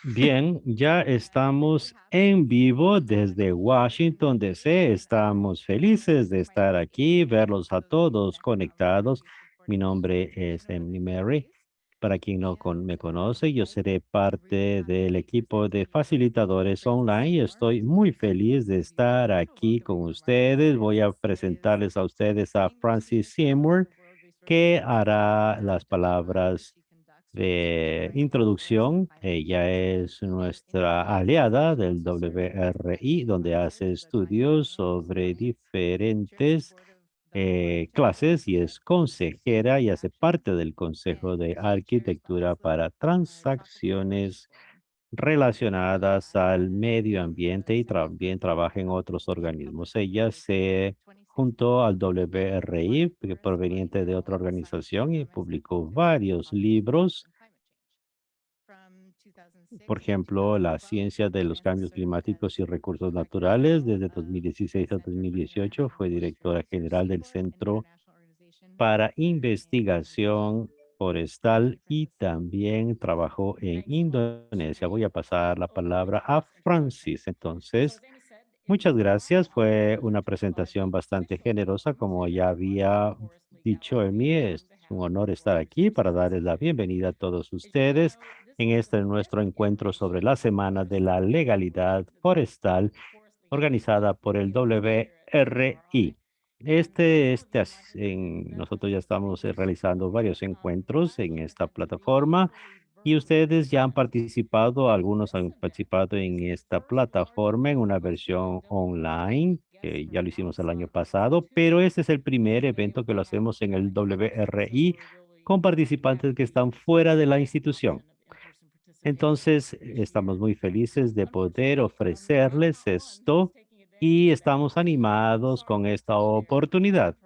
Bien, ya estamos en vivo desde Washington, D.C. Estamos felices de estar aquí, verlos a todos conectados. Mi nombre es Emily Mary. Para quien no me conoce, yo seré parte del equipo de facilitadores online y estoy muy feliz de estar aquí con ustedes. Voy a presentarles a ustedes a Francis Seymour, que hará las palabras de introducción. Ella es nuestra aliada del WRI, donde hace estudios sobre diferentes clases y es consejera y hace parte del Consejo de Arquitectura para transacciones relacionadas al medio ambiente y también trabaja en otros organismos. Ella se juntó al WRI, proveniente de otra organización, y publicó varios libros, por ejemplo, La ciencia de los cambios climáticos y recursos naturales. Desde 2016 a 2018 fue directora general del Centro para Investigación Forestal y también trabajó en Indonesia. Voy a pasar la palabra a Francis. Entonces, muchas gracias. Fue una presentación bastante generosa. Como ya había dicho Emi, es un honor estar aquí para darles la bienvenida a todos ustedes en este nuestro encuentro sobre la Semana de la Legalidad Forestal organizada por el WRI. Nosotros ya estamos realizando varios encuentros en esta plataforma y ustedes ya han participado, algunos han participado en esta plataforma en una versión online, que ya lo hicimos el año pasado, pero este es el primer evento que lo hacemos en el WRI con participantes que están fuera de la institución. Entonces, estamos muy felices de poder ofrecerles esto y estamos animados con esta oportunidad.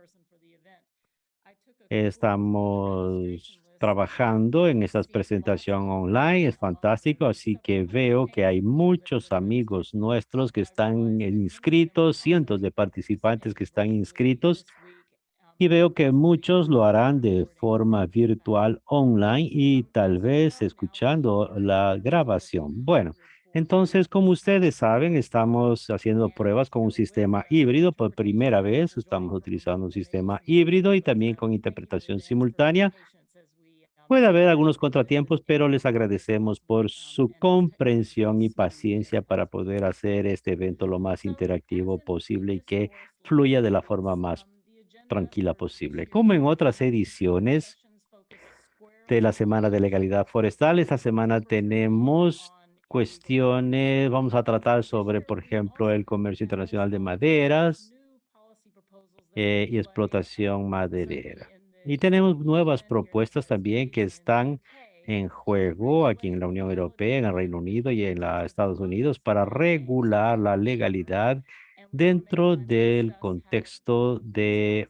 Estamos trabajando en esta presentación online, es fantástico, así que veo que hay muchos amigos nuestros que están inscritos, cientos de participantes que están inscritos y veo que muchos lo harán de forma virtual online y tal vez escuchando la grabación. Bueno, entonces, como ustedes saben, estamos haciendo pruebas con un sistema híbrido por primera vez. Estamos utilizando un sistema híbrido y también con interpretación simultánea. Puede haber algunos contratiempos, pero les agradecemos por su comprensión y paciencia para poder hacer este evento lo más interactivo posible y que fluya de la forma más tranquila posible. Como en otras ediciones de la Semana de Legalidad Forestal, esta semana tenemos cuestiones, vamos a tratar sobre, por ejemplo, el comercio internacional de maderas y explotación maderera. Y tenemos nuevas propuestas también que están en juego aquí en la Unión Europea, en el Reino Unido y en los Estados Unidos para regular la legalidad dentro del contexto de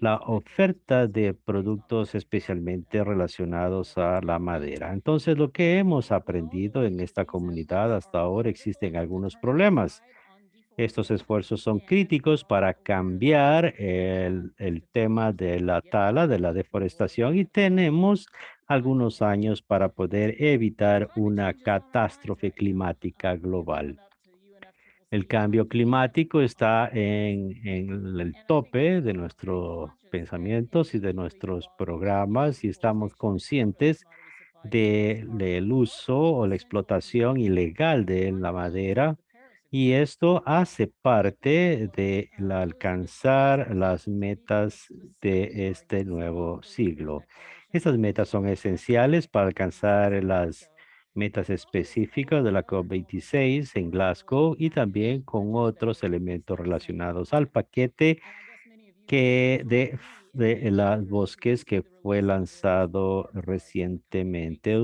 la oferta de productos especialmente relacionados a la madera. Entonces, lo que hemos aprendido en esta comunidad hasta ahora, existen algunos problemas. Estos esfuerzos son críticos para cambiar el tema de la tala, de la deforestación, y tenemos algunos años para poder evitar una catástrofe climática global. El cambio climático está en el tope de nuestros pensamientos y de nuestros programas y estamos conscientes del uso o la explotación ilegal de la madera y esto hace parte de alcanzar las metas de este nuevo siglo. Estas metas son esenciales para alcanzar las metas específicas de la COP26 en Glasgow y también con otros elementos relacionados al paquete de los bosques que fue lanzado recientemente.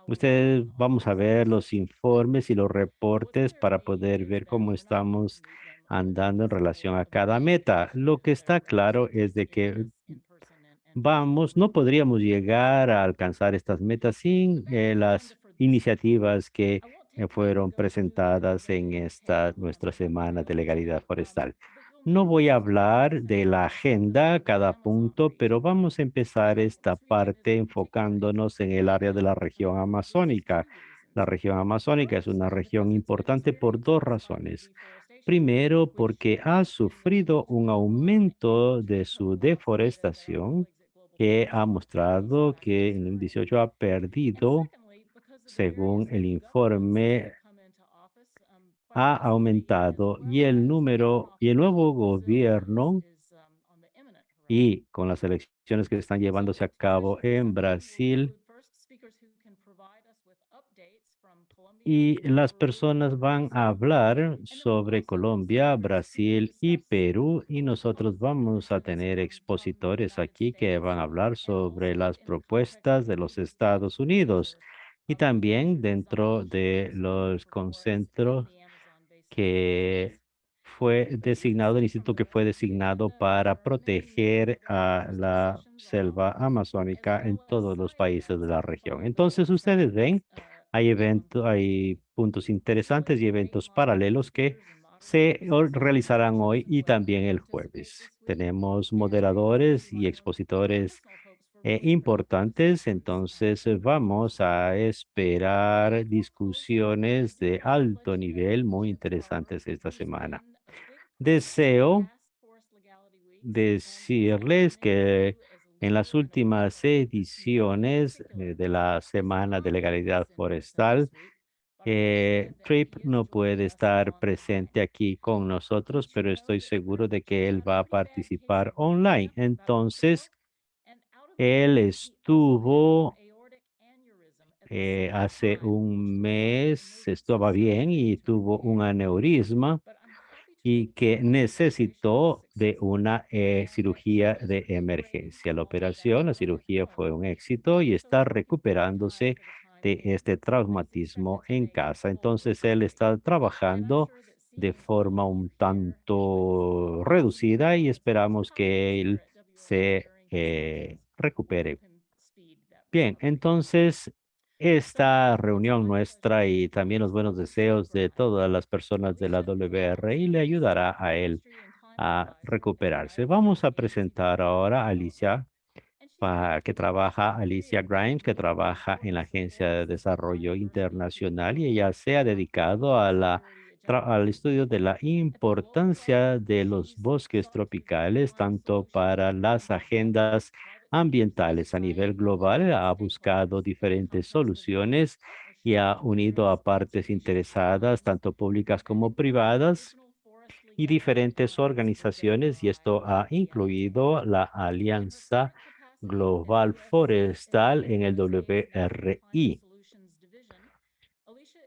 Ustedes vamos a ver los informes y los reportes para poder ver cómo estamos andando en relación a cada meta. Lo que está claro es de que no podríamos llegar a alcanzar estas metas sin las iniciativas que fueron presentadas en esta nuestra semana de legalidad forestal. No voy a hablar de la agenda, cada punto, pero vamos a empezar esta parte enfocándonos en el área de la región amazónica. La región amazónica es una región importante por dos razones. Primero, porque ha sufrido un aumento de su deforestación que ha mostrado que en el 18 ha perdido, según el informe, ha aumentado y el número y el nuevo gobierno y con las elecciones que están llevándose a cabo en Brasil y las personas van a hablar sobre Colombia, Brasil y Perú y nosotros vamos a tener expositores aquí que van a hablar sobre las propuestas de los Estados Unidos y también dentro de los concentros que fue designado, el instituto que fue designado para proteger a la selva amazónica en todos los países de la región. Entonces, ustedes ven, hay eventos, hay puntos interesantes y eventos paralelos que realizarán hoy y también el jueves. Tenemos moderadores y expositores importantes, entonces vamos a esperar discusiones de alto nivel muy interesantes esta semana. Deseo decirles que en las últimas ediciones de la Semana de Legalidad Forestal, Trip no puede estar presente aquí con nosotros, pero estoy seguro de que él va a participar online. Entonces, él estuvo hace un mes, estaba bien y tuvo un aneurisma y que necesitó de una cirugía de emergencia. La cirugía fue un éxito y está recuperándose de este traumatismo en casa. Entonces él está trabajando de forma un tanto reducida y esperamos que él se recupere. Bien, entonces esta reunión nuestra y también los buenos deseos de todas las personas de la WRI le ayudará a él a recuperarse. Vamos a presentar ahora a Alicia Grimes, que trabaja en la Agencia de Desarrollo Internacional y ella se ha dedicado a al estudio de la importancia de los bosques tropicales, tanto para las agendas ambientales a nivel global. Ha buscado diferentes soluciones y ha unido a partes interesadas, tanto públicas como privadas y diferentes organizaciones, y esto ha incluido la Alianza Global Forestal en el WRI.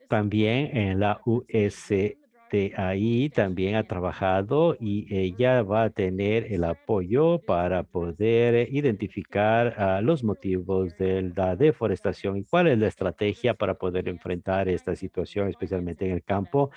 También en la USDAI también ha trabajado y ella va a tener el apoyo para poder identificar los motivos de la deforestación y cuál es la estrategia para poder enfrentar esta situación, especialmente en el campo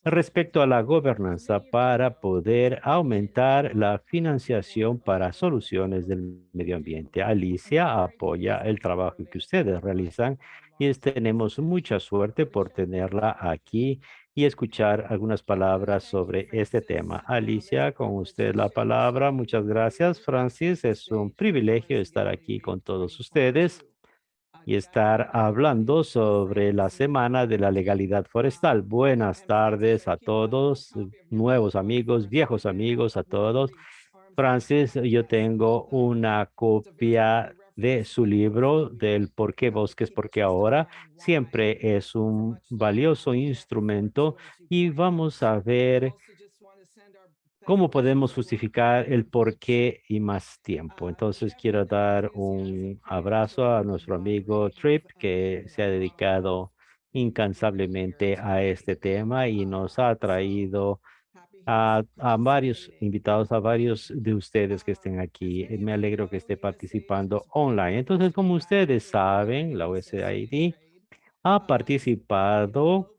respecto a la gobernanza para poder aumentar la financiación para soluciones del medio ambiente. Alicia apoya el trabajo que ustedes realizan y tenemos mucha suerte por tenerla aquí y escuchar algunas palabras sobre este tema. Alicia, con usted la palabra. Muchas gracias, Francis. Es un privilegio estar aquí con todos ustedes y estar hablando sobre la Semana de la Legalidad Forestal. Buenas tardes a todos, nuevos amigos, viejos amigos, a todos. Francis, yo tengo una copia de su libro del ¿Por qué bosques? Porque ahora siempre es un valioso instrumento y vamos a ver ¿cómo podemos justificar el por qué y más tiempo? Entonces quiero dar un abrazo a nuestro amigo Trip que se ha dedicado incansablemente a este tema y nos ha traído a varios invitados, a varios de ustedes que estén aquí. Me alegro que esté participando online. Entonces, como ustedes saben, la USAID ha participado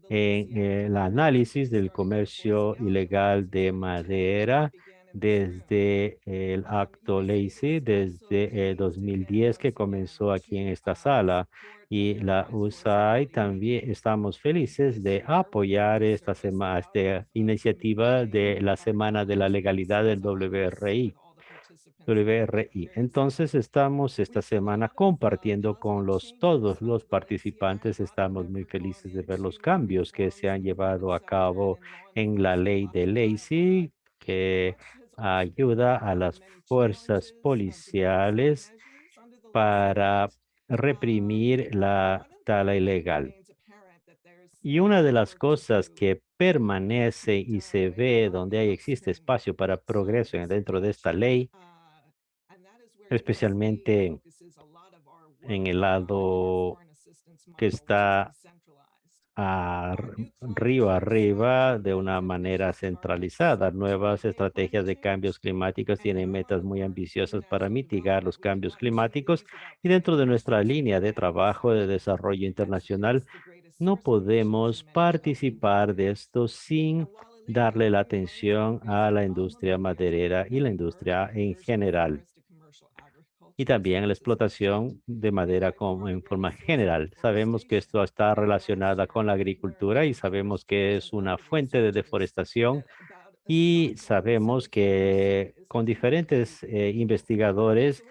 en el análisis del comercio ilegal de madera desde el acto Lacey, desde 2010 que comenzó aquí en esta sala. Y la USAID también estamos felices de apoyar esta esta iniciativa de la Semana de la Legalidad del WRI. WRI. Entonces estamos esta semana compartiendo con todos los participantes. Estamos muy felices de ver los cambios que se han llevado a cabo en la ley de Lacey, que ayuda a las fuerzas policiales para reprimir la tala ilegal. Y una de las cosas que permanece y se ve donde existe espacio para progreso dentro de esta ley, especialmente en el lado que está río arriba de una manera centralizada. Nuevas estrategias de cambios climáticos tienen metas muy ambiciosas para mitigar los cambios climáticos y dentro de nuestra línea de trabajo de desarrollo internacional no podemos participar de esto sin darle la atención a la industria maderera y la industria en general y también la explotación de madera como en forma general. Sabemos que esto está relacionada con la agricultura y sabemos que es una fuente de deforestación y sabemos que con diferentes investigadores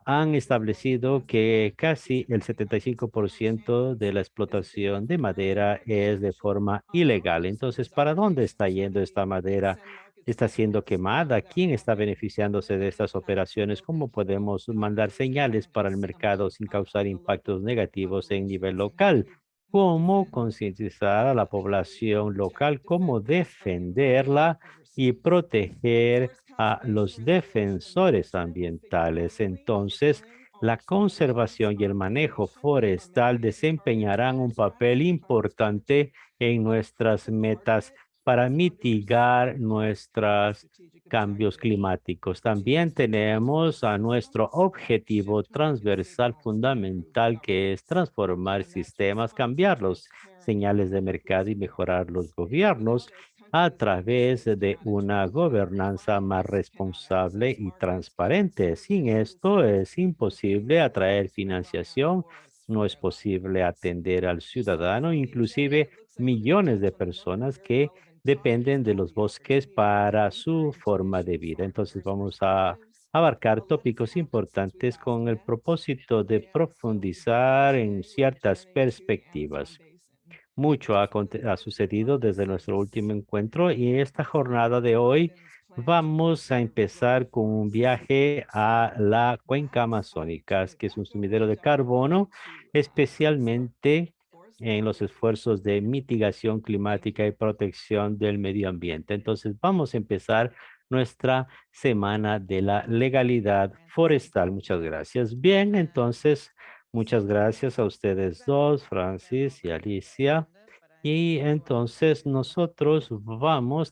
han establecido que casi el 75% de la explotación de madera es de forma ilegal. Entonces, ¿para dónde está yendo esta madera? ¿Está siendo quemada? ¿Quién está beneficiándose de estas operaciones? ¿Cómo podemos mandar señales para el mercado sin causar impactos negativos en nivel local? ¿Cómo concientizar a la población local? ¿Cómo defenderla y proteger a los defensores ambientales? Entonces, la conservación y el manejo forestal desempeñarán un papel importante en nuestras metas para mitigar nuestros cambios climáticos. También tenemos a nuestro objetivo transversal fundamental, que es transformar sistemas, cambiar los señales de mercado y mejorar los gobiernos a través de una gobernanza más responsable y transparente. Sin esto es imposible atraer financiación, no es posible atender al ciudadano, inclusive millones de personas que dependen de los bosques para su forma de vida. Entonces vamos a abarcar tópicos importantes con el propósito de profundizar en ciertas perspectivas. Mucho ha sucedido desde nuestro último encuentro y esta jornada de hoy vamos a empezar con un viaje a la cuenca amazónica, que es un sumidero de carbono, especialmente en los esfuerzos de mitigación climática y protección del medio ambiente. Entonces vamos a empezar nuestra semana de la legalidad forestal. Muchas gracias. Bien, entonces... Muchas gracias a ustedes dos, Francis y Alicia. Y entonces nosotros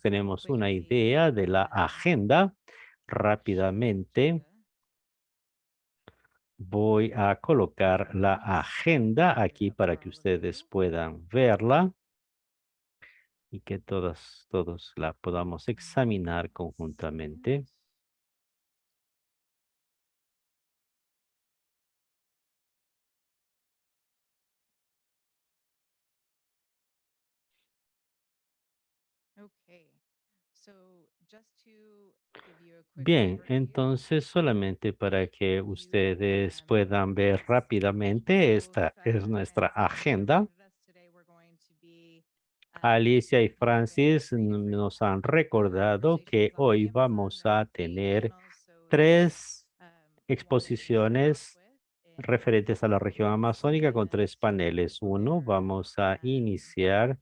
tenemos una idea de la agenda. Rápidamente voy a colocar la agenda aquí para que ustedes puedan verla y que todos la podamos examinar conjuntamente. Bien, entonces solamente para que ustedes puedan ver rápidamente, esta es nuestra agenda. Alicia y Francis nos han recordado que hoy vamos a tener tres exposiciones referentes a la región amazónica con tres paneles. Uno, vamos a iniciar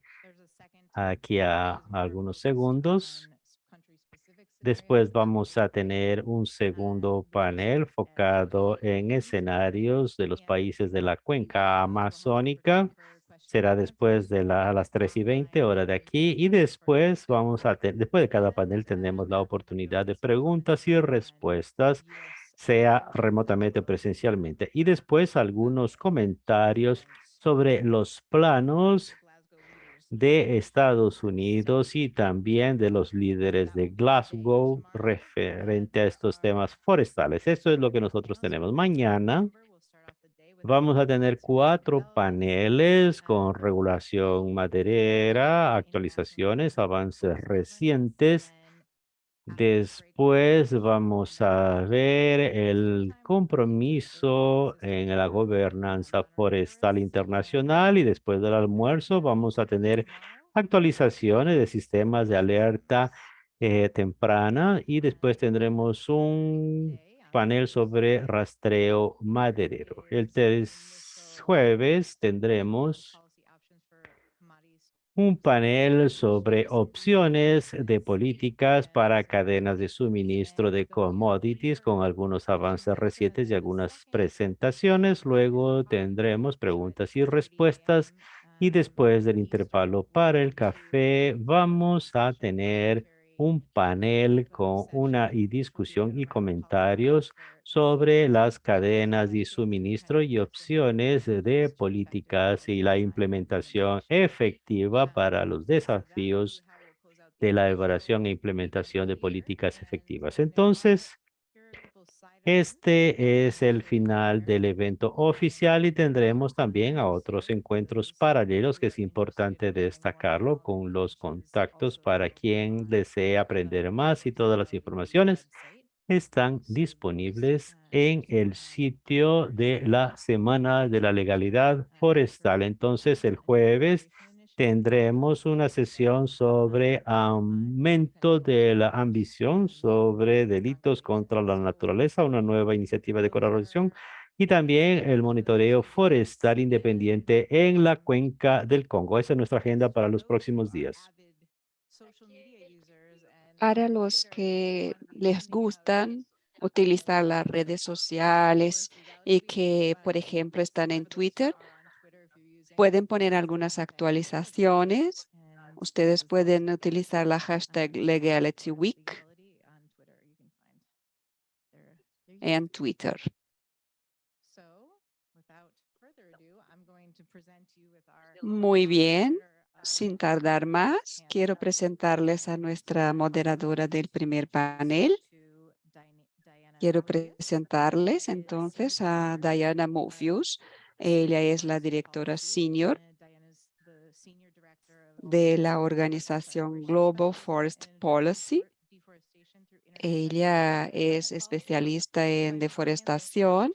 aquí a algunos segundos. Después vamos a tener un segundo panel enfocado en escenarios de los países de la cuenca amazónica. Será después de a las 3:20 hora de aquí. Y después después de cada panel tenemos la oportunidad de preguntas y respuestas, sea remotamente o presencialmente. Y después algunos comentarios sobre los planos de Estados Unidos y también de los líderes de Glasgow referente a estos temas forestales. Esto es lo que nosotros tenemos. Mañana vamos a tener 4 paneles con regulación maderera, actualizaciones, avances recientes. Después vamos a ver el compromiso en la gobernanza forestal internacional y después del almuerzo vamos a tener actualizaciones de sistemas de alerta temprana y después tendremos un panel sobre rastreo maderero. Jueves tendremos un panel sobre opciones de políticas para cadenas de suministro de commodities con algunos avances recientes y algunas presentaciones. Luego tendremos preguntas y respuestas y después del intervalo para el café vamos a tener un panel con una y discusión y comentarios sobre las cadenas de suministro y opciones de políticas y la implementación efectiva para los desafíos de la elaboración e implementación de políticas efectivas. Entonces, este es el final del evento oficial y tendremos también a otros encuentros paralelos que es importante destacarlo con los contactos para quien desee aprender más y todas las informaciones están disponibles en el sitio de la Semana de la Legalidad Forestal. Entonces, el jueves tendremos una sesión sobre aumento de la ambición sobre delitos contra la naturaleza, una nueva iniciativa de colaboración y también el monitoreo forestal independiente en la cuenca del Congo. Esa es nuestra agenda para los próximos días. Para los que les gustan utilizar las redes sociales y que, por ejemplo, están en Twitter, pueden poner algunas actualizaciones. Ustedes pueden utilizar la hashtag #LegalityWeek en Twitter. Muy bien. Sin tardar más, quiero presentarles a nuestra moderadora del primer panel. Quiero presentarles entonces a Diana Movius. Ella es la directora senior de la organización Global Forest Policy. Ella es especialista en deforestación,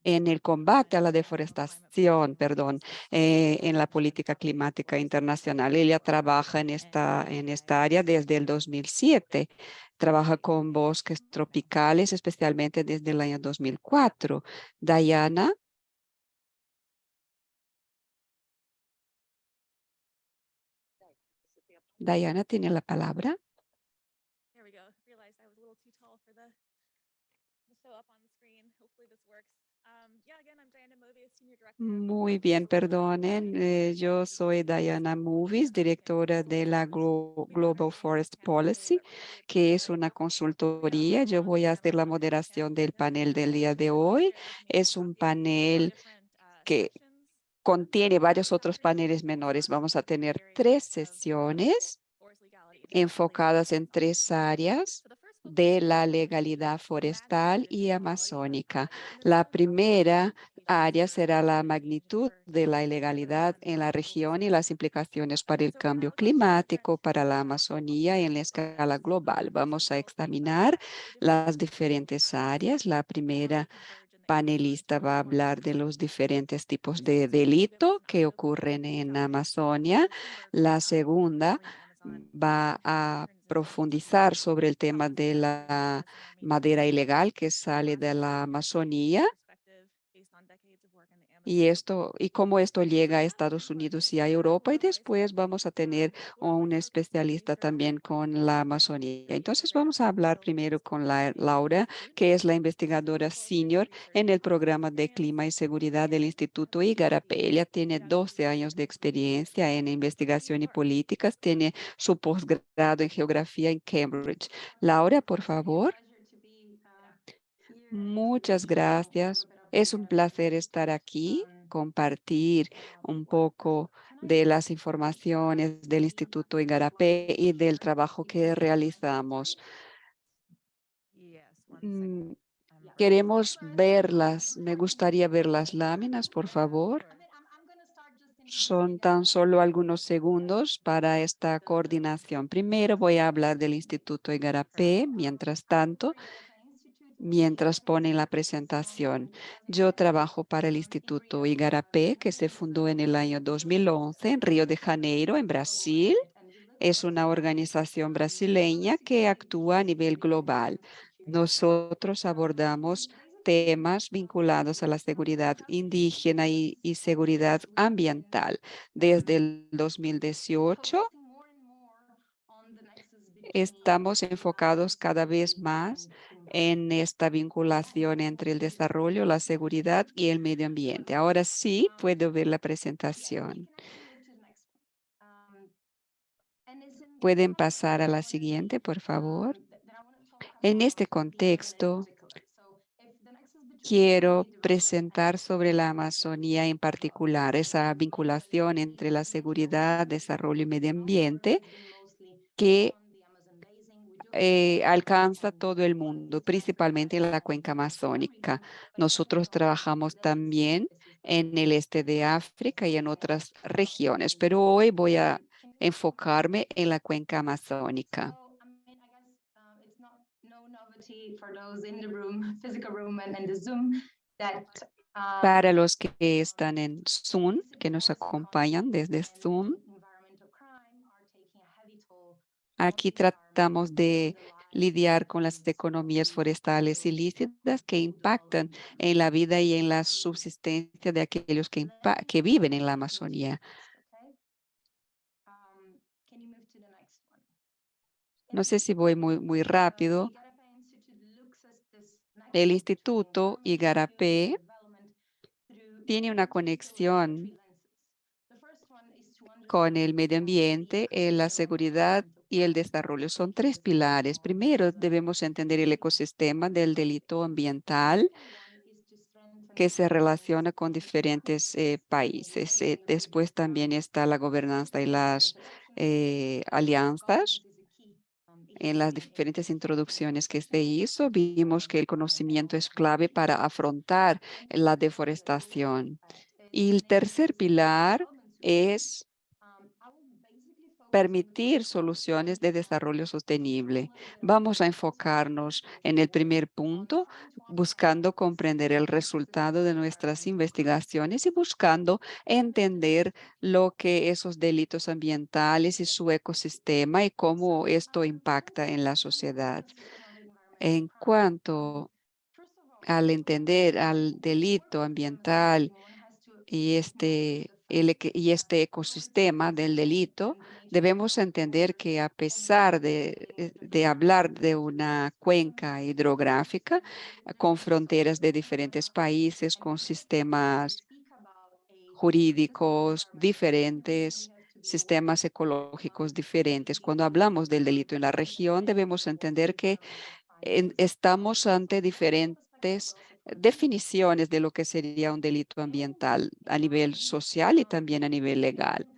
en el combate a la deforestación, perdón, en la política climática internacional. Ella trabaja en esta área desde el 2007. Trabaja con bosques tropicales, especialmente desde el año 2004. Diana. Diana tiene la palabra. Muy bien, perdonen. Yo soy Diana Movies, directora de la Global Forest Policy, que es una consultoría. Yo voy a hacer la moderación del panel del día de hoy. Es un panel que contiene varios otros paneles menores. Vamos a tener 3 sesiones enfocadas en 3 áreas de la legalidad forestal y amazónica. La primera área será la magnitud de la ilegalidad en la región y las implicaciones para el cambio climático, para la Amazonía en la escala global. Vamos a examinar las diferentes áreas. La primera panelista va a hablar de los diferentes tipos de delito que ocurren en Amazonia. La segunda va a profundizar sobre el tema de la madera ilegal que sale de la Amazonía y cómo esto llega a Estados Unidos y a Europa. Y después vamos a tener un especialista también con la Amazonía. Entonces vamos a hablar primero con Laura, que es la investigadora senior en el programa de clima y seguridad del Instituto Igarapé. Ella tiene 12 años de experiencia en investigación y políticas. Tiene su posgrado en geografía en Cambridge. Laura, por favor. Muchas gracias. Es un placer estar aquí compartir un poco de las informaciones del Instituto Igarapé y del trabajo que realizamos. Mm, Queremos verlas. Me gustaría ver las láminas, por favor. Son tan solo algunos segundos para esta coordinación. Primero voy a hablar del Instituto Igarapé. Mientras ponen la presentación. Yo trabajo para el Instituto Igarapé, que se fundó en el año 2011 en Río de Janeiro, en Brasil. Es una organización brasileña que actúa a nivel global. Nosotros abordamos temas vinculados a la seguridad indígena y seguridad ambiental. Desde el 2018 estamos enfocados cada vez más en esta vinculación entre el desarrollo, la seguridad y el medio ambiente. Ahora sí puedo ver la presentación. Pueden pasar a la siguiente, por favor. En este contexto, quiero presentar sobre la Amazonía en particular, esa vinculación entre la seguridad, desarrollo y medio ambiente que alcanza todo el mundo, principalmente en la cuenca amazónica. Nosotros trabajamos también en el este de África y en otras regiones, pero hoy voy a enfocarme en la cuenca amazónica. Para los que están en Zoom, que nos acompañan desde Zoom, aquí tratamos de lidiar con las economías forestales ilícitas que impactan en la vida y en la subsistencia de aquellos que viven en la Amazonía. No sé si voy muy rápido. El Instituto Igarapé tiene una conexión con el medio ambiente, la seguridad y el desarrollo. Son tres pilares. Primero, debemos entender el ecosistema del delito ambiental que se relaciona con diferentes países. Después también está la gobernanza y las alianzas. En las diferentes introducciones que se hizo, vimos que el conocimiento es clave para afrontar la deforestación. Y el tercer pilar es permitir soluciones de desarrollo sostenible. Vamos a enfocarnos en el primer punto, buscando comprender el resultado de nuestras investigaciones y buscando entender lo que esos delitos ambientales y su ecosistema y cómo esto impacta en la sociedad. En cuanto al entender al delito ambiental y este ecosistema del delito, debemos entender que a pesar de hablar de una cuenca hidrográfica con fronteras de diferentes países, con sistemas jurídicos diferentes, sistemas ecológicos diferentes, cuando hablamos del delito en la región, debemos entender que estamos ante diferentes definiciones de lo que sería un delito ambiental a nivel social y también a nivel legal.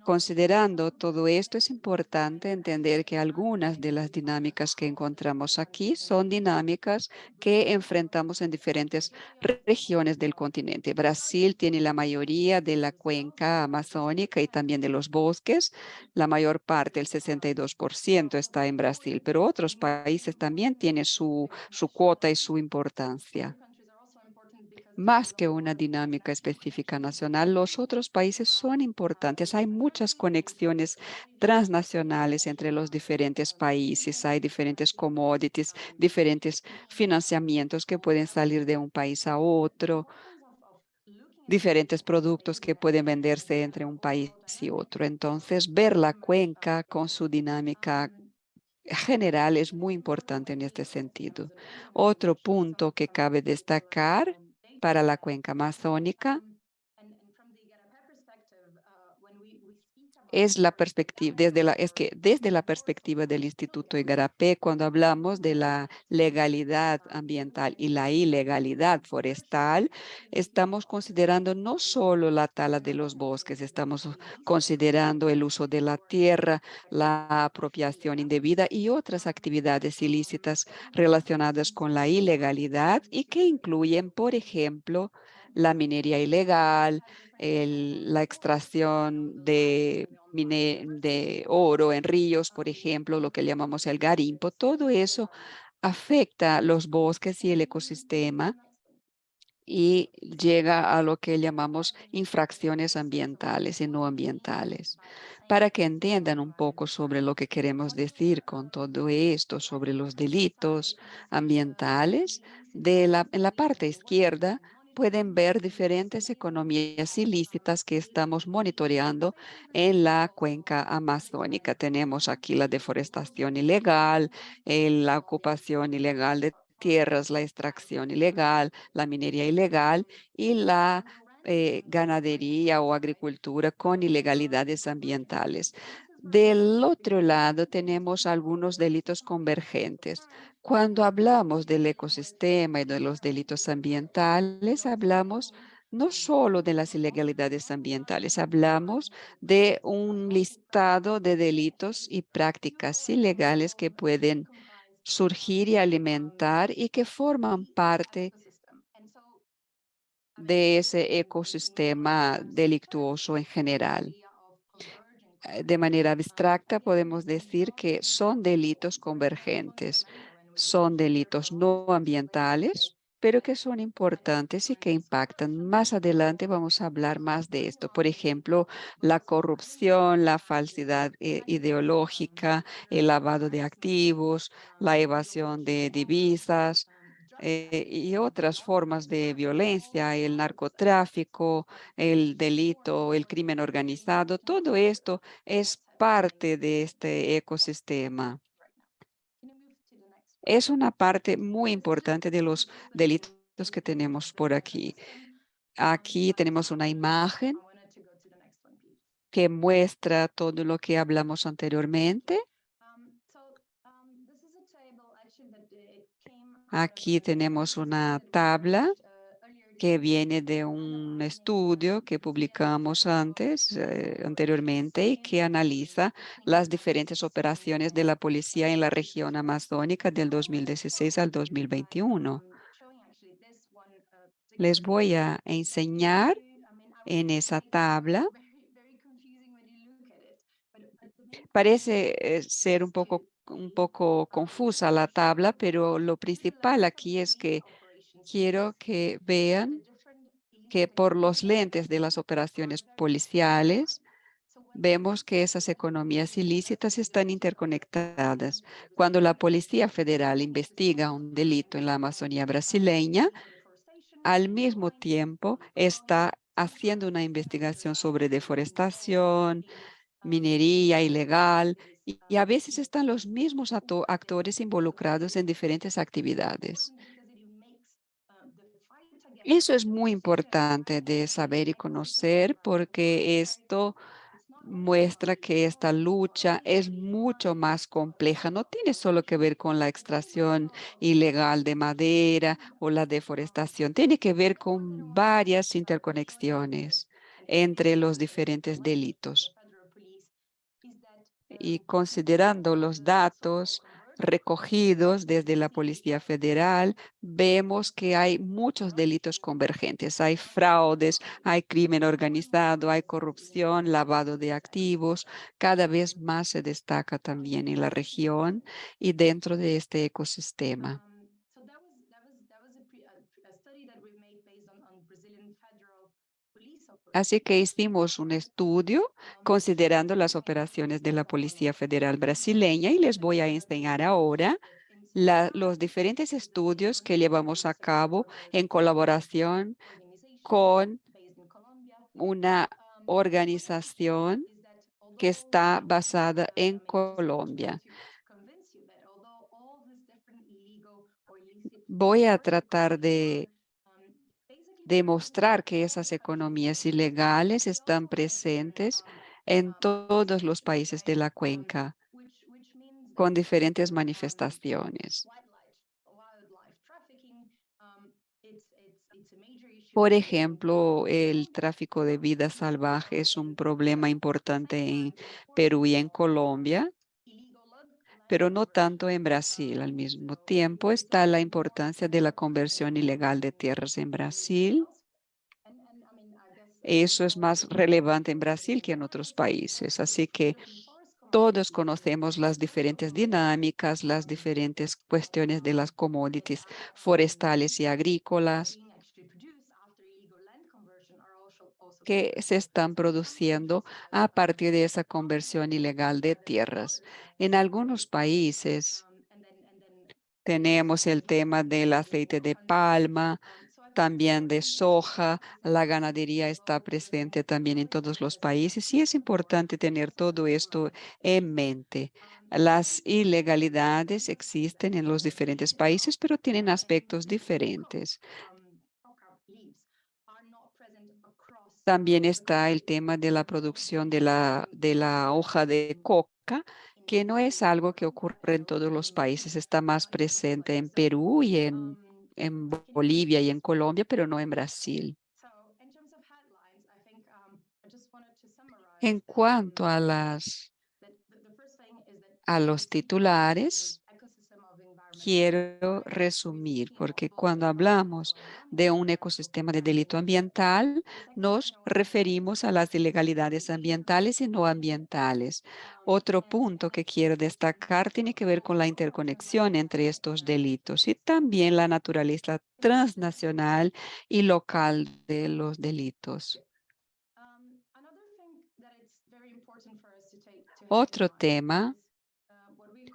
Considerando todo esto, es importante entender que algunas de las dinámicas que encontramos aquí son dinámicas que enfrentamos en diferentes regiones del continente. Brasil tiene la mayoría de la cuenca amazónica y también de los bosques. La mayor parte, el 62%, está en Brasil, pero otros países también tienen su cuota y su importancia. Más que una dinámica específica nacional, los otros países son importantes. Hay muchas conexiones transnacionales entre los diferentes países. Hay diferentes commodities, diferentes financiamientos que pueden salir de un país a otro, diferentes productos que pueden venderse entre un país y otro. Entonces, ver la cuenca con su dinámica general es muy importante en este sentido. Otro punto que cabe destacar para la cuenca amazónica es la perspectiva, es que desde la perspectiva del Instituto Igarapé, cuando hablamos de la legalidad ambiental y la ilegalidad forestal, estamos considerando no solo la tala de los bosques, estamos considerando el uso de la tierra, la apropiación indebida y otras actividades ilícitas relacionadas con la ilegalidad y que incluyen, por ejemplo, la minería ilegal, la extracción de oro en ríos, por ejemplo, lo que llamamos el garimpo, todo eso afecta los bosques y el ecosistema y llega a lo que llamamos infracciones ambientales y no ambientales. Para que entiendan un poco sobre lo que queremos decir con todo esto, sobre los delitos ambientales, en la parte izquierda pueden ver diferentes economías ilícitas que estamos monitoreando en la cuenca amazónica. Tenemos aquí la deforestación ilegal, la ocupación ilegal de tierras, la extracción ilegal, la minería ilegal y la ganadería o agricultura con ilegalidades ambientales. Del otro lado tenemos algunos delitos convergentes. Cuando hablamos del ecosistema y de los delitos ambientales, hablamos no solo de las ilegalidades ambientales, hablamos de un listado de delitos y prácticas ilegales que pueden surgir y alimentar y que forman parte de ese ecosistema delictuoso en general. De manera abstracta, podemos decir que son delitos convergentes, son delitos no ambientales, pero que son importantes y que impactan. Más adelante vamos a hablar más de esto. Por ejemplo, la corrupción, la falsedad ideológica, el lavado de activos, la evasión de divisas, y otras formas de violencia, el narcotráfico, el delito, el crimen organizado, todo esto es parte de este ecosistema. Es una parte muy importante de los delitos que tenemos por aquí. Aquí tenemos una imagen que muestra todo lo que hablamos anteriormente. Aquí tenemos una tabla que viene de un estudio que publicamos anteriormente y que analiza las diferentes operaciones de la policía en la región amazónica del 2016 al 2021. Les voy a enseñar en esa tabla. Parece ser un poco confusa la tabla, pero lo principal aquí es que quiero que vean que por los lentes de las operaciones policiales, vemos que esas economías ilícitas están interconectadas. Cuando la Policía Federal investiga un delito en la Amazonía brasileña, al mismo tiempo está haciendo una investigación sobre deforestación, minería ilegal, y a veces están los mismos actores involucrados en diferentes actividades. Eso es muy importante de saber y conocer porque esto muestra que esta lucha es mucho más compleja. No tiene solo que ver con la extracción ilegal de madera o la deforestación. Tiene que ver con varias interconexiones entre los diferentes delitos. Y considerando los datos recogidos desde la Policía Federal, vemos que hay muchos delitos convergentes. Hay fraudes, hay crimen organizado, hay corrupción, lavado de activos. Cada vez más se destaca también en la región y dentro de este ecosistema. Así que hicimos un estudio considerando las operaciones de la Policía Federal brasileña y les voy a enseñar ahora los diferentes estudios que llevamos a cabo en colaboración con una organización que está basada en Colombia. Voy a tratar de demostrar que esas economías ilegales están presentes en todos los países de la cuenca con diferentes manifestaciones. Por ejemplo, el tráfico de vida salvaje es un problema importante en Perú y en Colombia, pero no tanto en Brasil. Al mismo tiempo está la importancia de la conversión ilegal de tierras en Brasil. Eso es más relevante en Brasil que en otros países. Así que todos conocemos las diferentes dinámicas, las diferentes cuestiones de las commodities forestales y agrícolas que se están produciendo a partir de esa conversión ilegal de tierras. En algunos países tenemos el tema del aceite de palma, también de soja. La ganadería está presente también en todos los países y es importante tener todo esto en mente. Las ilegalidades existen en los diferentes países, pero tienen aspectos diferentes. También está el tema de la producción de la hoja de coca, que no es algo que ocurre en todos los países, está más presente en Perú y en Bolivia y en Colombia, pero no en Brasil. En cuanto a a los titulares, quiero resumir, porque cuando hablamos de un ecosistema de delito ambiental, nos referimos a las ilegalidades ambientales y no ambientales. Otro punto que quiero destacar tiene que ver con la interconexión entre estos delitos y también la naturaleza transnacional y local de los delitos. Otro tema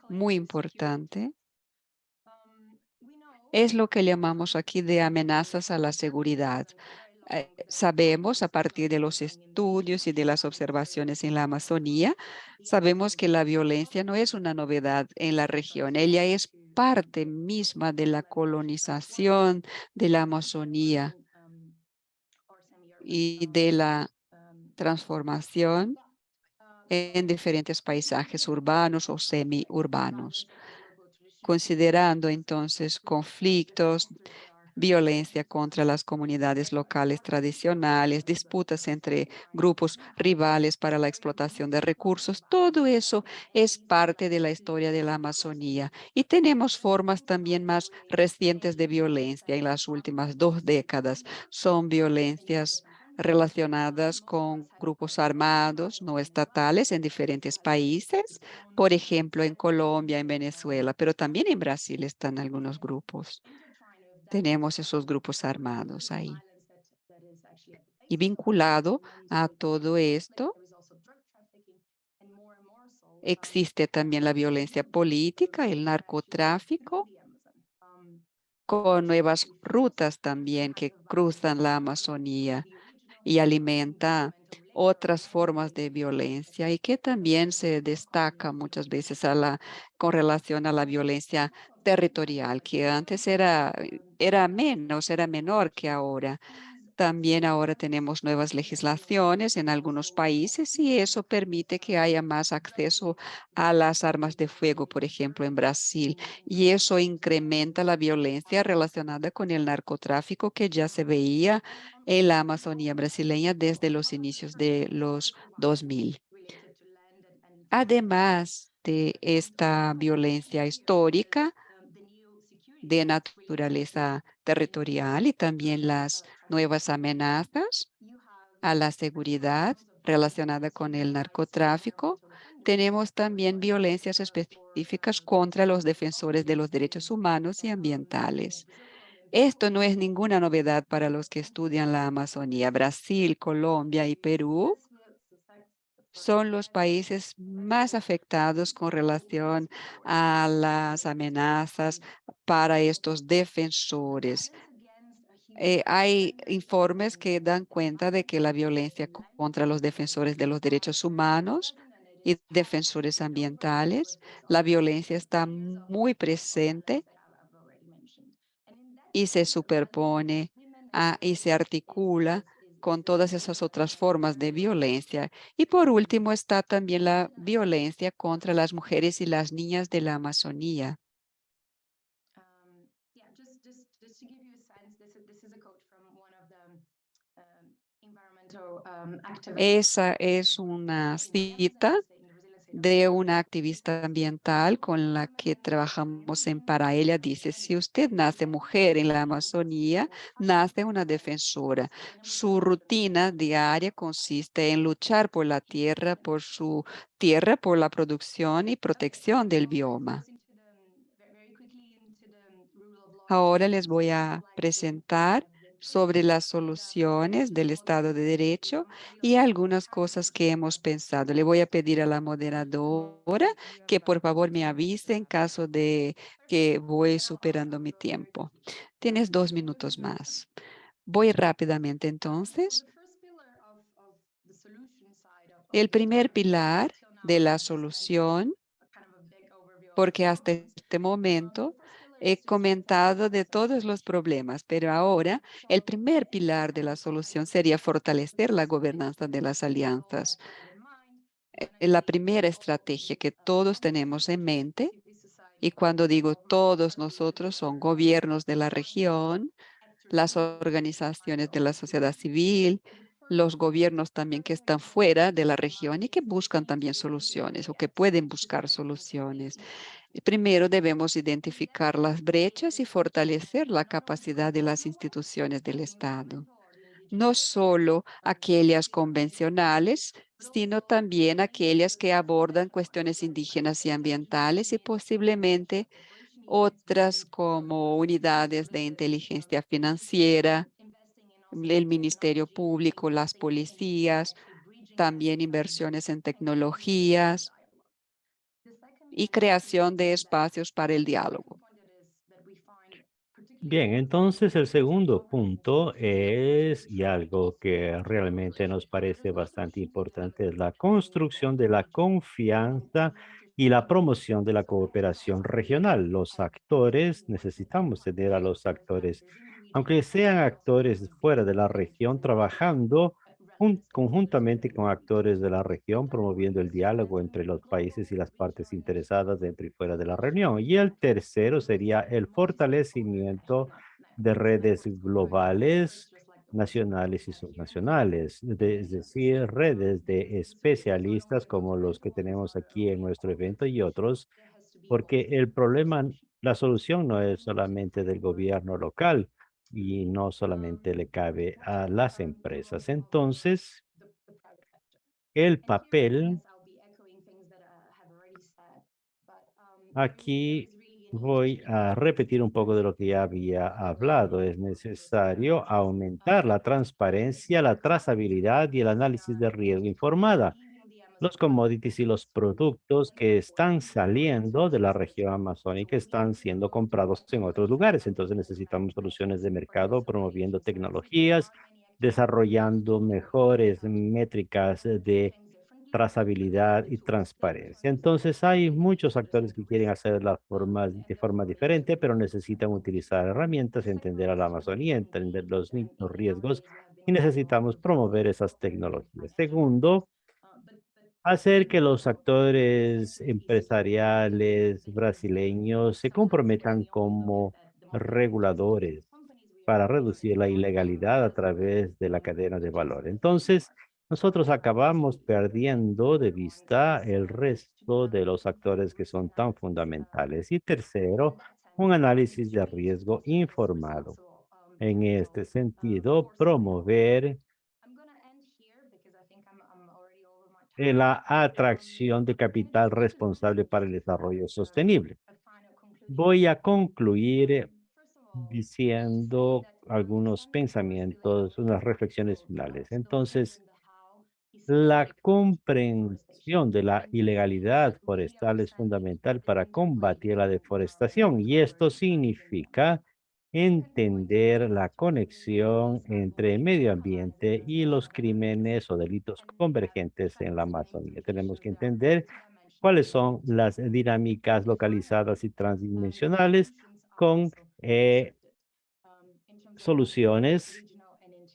muy importante es lo que llamamos aquí de amenazas a la seguridad. Sabemos a partir de los estudios y de las observaciones en la Amazonía, sabemos que la violencia no es una novedad en la región. Ella es parte misma de la colonización de la Amazonía y de la transformación en diferentes paisajes urbanos o semiurbanos, considerando entonces conflictos, violencia contra las comunidades locales tradicionales, disputas entre grupos rivales para la explotación de recursos. Todo eso es parte de la historia de la Amazonía. Y tenemos formas también más recientes de violencia en las últimas 2 décadas. Son violencias relacionadas con grupos armados no estatales en diferentes países, por ejemplo, en Colombia, en Venezuela, pero también en Brasil están algunos grupos. Tenemos esos grupos armados ahí. Y vinculado a todo esto, existe también la violencia política, el narcotráfico, con nuevas rutas también que cruzan la Amazonía y alimenta otras formas de violencia y que también se destaca muchas veces con relación a la violencia territorial, que antes era menos, era menor que ahora. También ahora tenemos nuevas legislaciones en algunos países y eso permite que haya más acceso a las armas de fuego, por ejemplo, en Brasil. Y eso incrementa la violencia relacionada con el narcotráfico que ya se veía en la Amazonía brasileña desde los inicios de los 2000. Además de esta violencia histórica, de naturaleza territorial y también las nuevas amenazas a la seguridad relacionada con el narcotráfico. Tenemos también violencias específicas contra los defensores de los derechos humanos y ambientales. Esto no es ninguna novedad para los que estudian la Amazonía. Brasil, Colombia y Perú son los países más afectados con relación a las amenazas para estos defensores. Hay informes que dan cuenta de que la violencia contra los defensores de los derechos humanos y defensores ambientales, la violencia está muy presente y se superpone y se articula con todas esas otras formas de violencia. Y por último está también la violencia contra las mujeres y las niñas de la Amazonía. Yeah, just to give you a sense, this is a quote from one of the environmental activists Esa es una cita in the Brazilian state of de Amazon. una activista ambiental con la que trabajamos en Para. Ella dice, si usted nace mujer en la Amazonía, nace una defensora. Su rutina diaria consiste en luchar por la tierra, por su tierra, por la producción y protección del bioma. Very quickly into the rule of law Ahora les achievements, voy which is a like presentar the sobre las that soluciones del Estado de Derecho y realize algunas cosas que hemos pensado. Le voy a pedir a la moderadora que por favor me avise en caso de que voy superando mi tiempo. Tienes 2 minutos más. Voy rápidamente entonces. the solution side El this primer part of it, pilar till now de I la have just mentioned solución, kind of a big overview of the porque hasta problems. este The momento first pillar he is to set up comentado de access todos los problemas, pero ahora el primer pilar de la solución sería fortalecer la gobernanza de las alianzas. La primera estrategia que todos tenemos en mente, y cuando digo todos nosotros, son gobiernos de la región, las organizaciones de la sociedad civil, los gobiernos también que están fuera de la región y que buscan también soluciones o que pueden buscar soluciones. Primero debemos identificar las brechas y fortalecer la capacidad de las instituciones del Estado, no solo aquellas convencionales, sino también aquellas que abordan cuestiones indígenas y ambientales y posiblemente otras como unidades de inteligencia financiera, el Ministerio Público, las policías, también inversiones en tecnologías y creación de espacios para el diálogo. Bien, entonces el segundo punto es, y algo que realmente nos parece bastante importante, es la construcción de la confianza y la promoción de la cooperación regional. Los actores, necesitamos tener a los actores, aunque sean actores fuera de la región, trabajando conjuntamente con actores de la región, promoviendo el diálogo entre los países y las partes interesadas dentro y fuera de la reunión. Y el tercero sería el fortalecimiento de redes globales, nacionales y subnacionales, es decir, redes de especialistas como los que tenemos aquí en nuestro evento y otros, porque el problema, la solución no es solamente del gobierno local, y no solamente le cabe a las empresas. Entonces, el papel, aquí voy a repetir un poco de lo que ya había hablado. Es necesario aumentar la transparencia, la trazabilidad y el análisis de riesgo informada. Los commodities y los productos que están saliendo de la región amazónica están siendo comprados en otros lugares. Entonces necesitamos soluciones de mercado promoviendo tecnologías, desarrollando mejores métricas de trazabilidad y transparencia. Entonces hay muchos actores que quieren hacer las formas de forma diferente, pero necesitan utilizar herramientas, entender a la Amazonía, entender los riesgos y necesitamos promover esas tecnologías. Segundo, hacer que los actores empresariales brasileños se comprometan como reguladores para reducir la ilegalidad a través de la cadena de valor. Entonces, nosotros acabamos perdiendo de vista el resto de los actores que son tan fundamentales. Y tercero, un análisis de riesgo informado. En este sentido, promover la atracción de capital responsable para el desarrollo sostenible. Voy a concluir diciendo algunos pensamientos, unas reflexiones finales. Entonces, la comprensión de la ilegalidad forestal es fundamental para combatir la deforestación y esto significa entender la conexión entre el medio ambiente y los crímenes o delitos convergentes en la Amazonía. Tenemos que entender cuáles son las dinámicas localizadas y transdimensionales con soluciones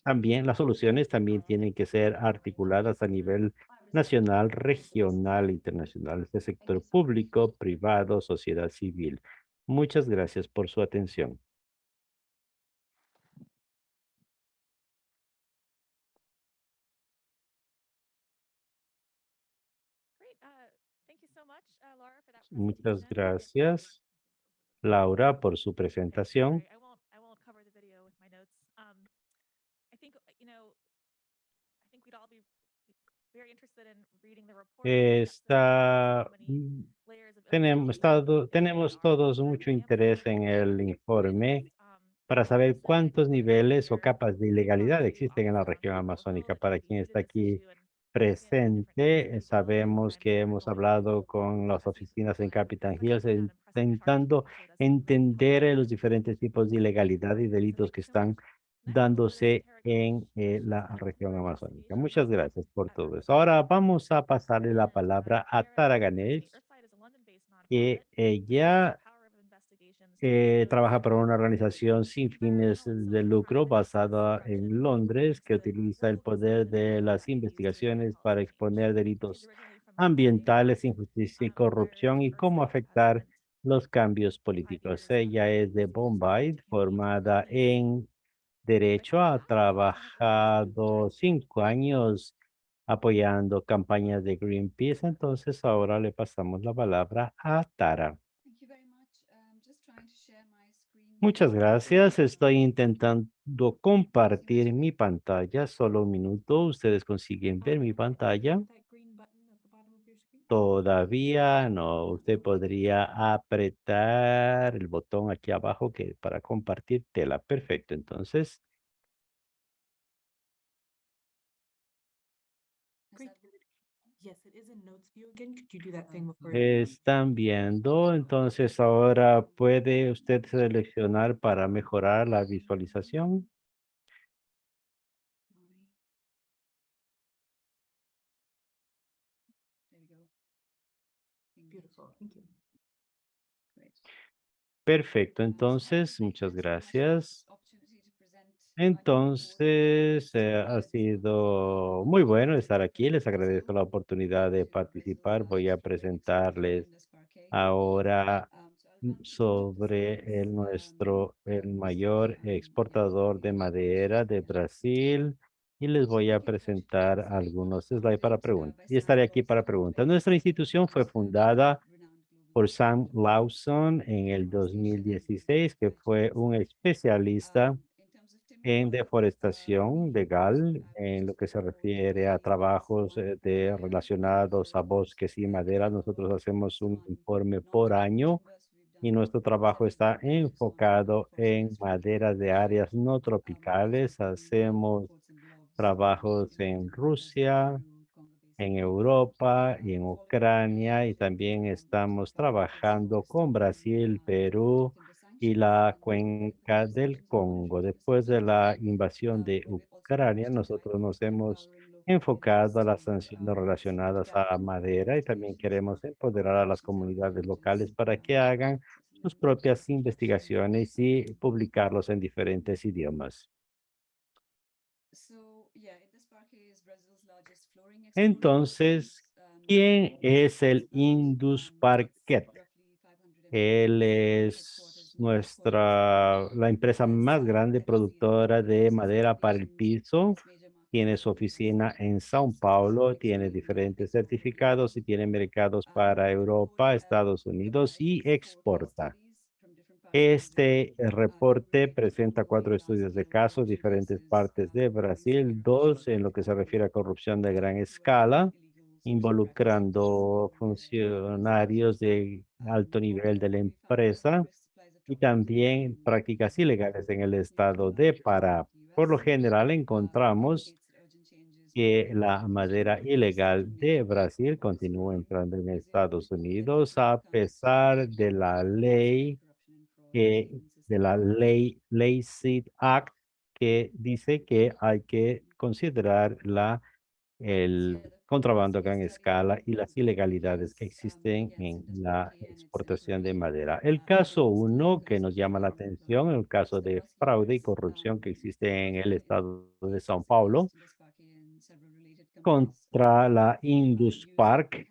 también las soluciones también tienen que ser articuladas a nivel nacional, regional, internacional, de sector público, privado, sociedad civil. Muchas gracias por su atención. Muchas gracias, Laura, por su presentación. Está, tenemos todos mucho interés en el informe para saber cuántos niveles o capas de ilegalidad existen en la región amazónica. Para quien está aquí presente, sabemos que hemos hablado con las oficinas en Capitán Hills intentando entender los diferentes tipos de ilegalidad y delitos que están dándose en la región amazónica. Muchas gracias por todo eso. Ahora vamos a pasarle la palabra a Tara Ganesh, que ella trabaja para una organización sin fines de lucro basada en Londres que utiliza el poder de las investigaciones para exponer delitos ambientales, injusticia y corrupción y cómo afectar los cambios políticos. Ella es de Bombay, formada en Derecho, ha trabajado 5 años apoyando campañas de Greenpeace. Entonces ahora le pasamos la palabra a Tara. Muchas gracias. Estoy intentando compartir mi pantalla. Solo un minuto. ¿Ustedes consiguen ver mi pantalla? Todavía no. Usted podría apretar el botón aquí abajo que para compartir tela. Perfecto. Entonces, están viendo. Entonces, ahora puede usted seleccionar para mejorar la visualización. Perfecto. Entonces, muchas gracias. Entonces, ha sido muy bueno estar aquí. Les agradezco la oportunidad de participar. Voy a presentarles ahora sobre el mayor exportador de madera de Brasil y les voy a presentar algunos slides para preguntas. Y estaré aquí para preguntas. Nuestra institución fue fundada por Sam Lawson en el 2016, que fue un especialista en deforestación legal, en lo que se refiere a trabajos relacionados a bosques y madera. Nosotros hacemos un informe por año y nuestro trabajo está enfocado en maderas de áreas no tropicales. Hacemos trabajos en Rusia, en Europa y en Ucrania, y también estamos trabajando con Brasil, Perú y la cuenca del Congo. Después de la invasión de Ucrania, nosotros nos hemos enfocado a las sanciones relacionadas a madera y también queremos empoderar a las comunidades locales para que hagan sus propias investigaciones y publicarlos en diferentes idiomas. Entonces, ¿quién es el Indus Parquet? Él es la empresa más grande productora de madera para el piso. Tiene su oficina en São Paulo, tiene diferentes certificados y tiene mercados para Europa, Estados Unidos y exporta. Este reporte presenta 4 estudios de casos, diferentes partes de Brasil, 2 en lo que se refiere a corrupción de gran escala, involucrando funcionarios de alto nivel de la empresa y también prácticas ilegales en el estado de Pará. Por lo general encontramos que la madera ilegal de Brasil continúa entrando en Estados Unidos a pesar de la ley que de la ley SID Act que dice que hay que considerar contrabando a gran escala y las ilegalidades que existen en la exportación de madera. El caso uno que nos llama la atención, el caso de fraude y corrupción que existe en el estado de São Paulo contra la Induspark.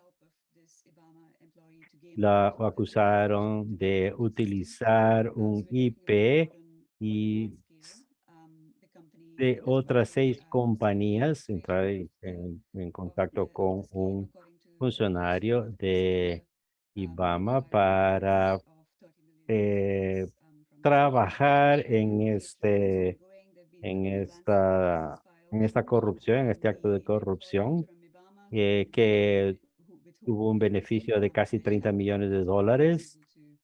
La acusaron de utilizar un IP y de otras 6 compañías, entrar en contacto con un funcionario de IBAMA para eh, trabajar en esta corrupción, en este acto de corrupción, que tuvo un beneficio de casi 30 millones de dólares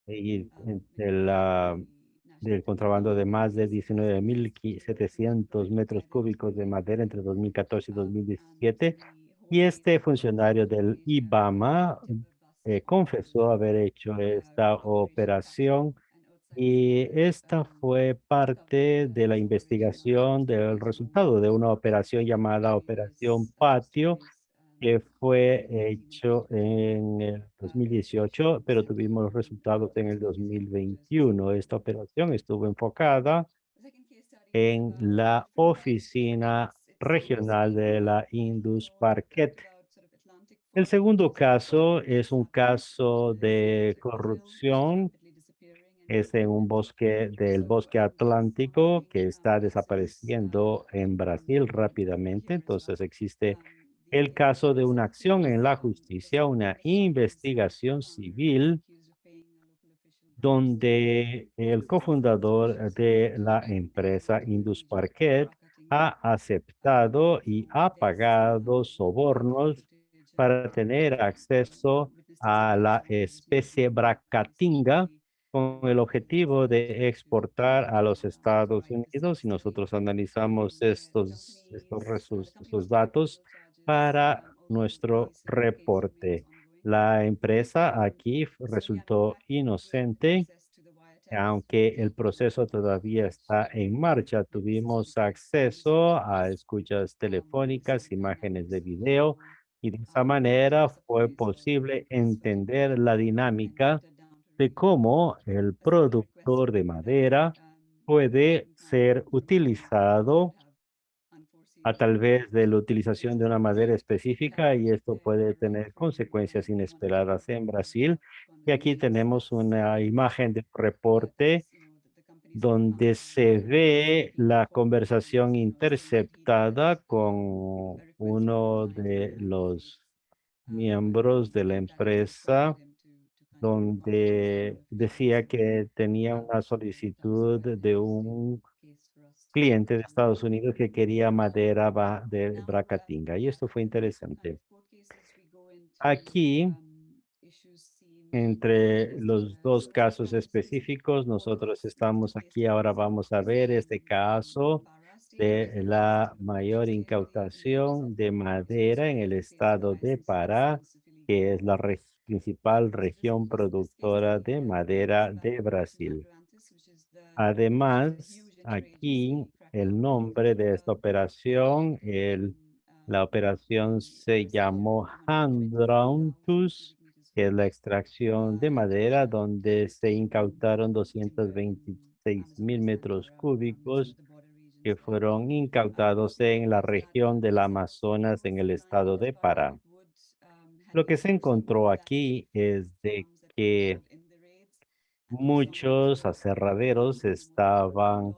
y del contrabando de más de 19.700 metros cúbicos de madera entre 2014 y 2017. Y este funcionario del IBAMA confesó haber hecho esta operación y esta fue parte de la investigación del resultado de una operación llamada Operación Patio, que fue hecho en el 2018, pero tuvimos los resultados en el 2021. Esta operación estuvo enfocada en la oficina regional de la Indus Parquet. El segundo caso es un caso de corrupción. Es en un bosque del bosque atlántico que está desapareciendo en Brasil rápidamente. Entonces existe el caso de una acción en la justicia, una investigación civil donde el cofundador de la empresa Indus Parquet ha aceptado y ha pagado sobornos para tener acceso a la especie Bracatinga con el objetivo de exportar a los Estados Unidos. Y nosotros analizamos estos datos para nuestro reporte. La empresa aquí resultó inocente, aunque el proceso todavía está en marcha. Tuvimos acceso a escuchas telefónicas, imágenes de video, y de esa manera fue posible entender la dinámica de cómo el productor de madera puede ser utilizado a tal vez de la utilización de una madera específica, y esto puede tener consecuencias inesperadas en Brasil. Y aquí tenemos una imagen de reporte donde se ve la conversación interceptada con uno de los miembros de la empresa, donde decía que tenía una solicitud de un cliente de Estados Unidos que quería madera de Bracatinga. Y esto fue interesante. Aquí, entre los dos casos específicos, nosotros estamos aquí, ahora vamos a ver este caso de la mayor incautación de madera en el estado de Pará, que es la principal región productora de madera de Brasil. Además, aquí el nombre de esta operación, la operación se llamó Handrontus, que es la extracción de madera, donde se incautaron 226.000 metros cúbicos que fueron incautados en la región del Amazonas en el estado de Pará. Lo que se encontró aquí es de que muchos aserraderos estaban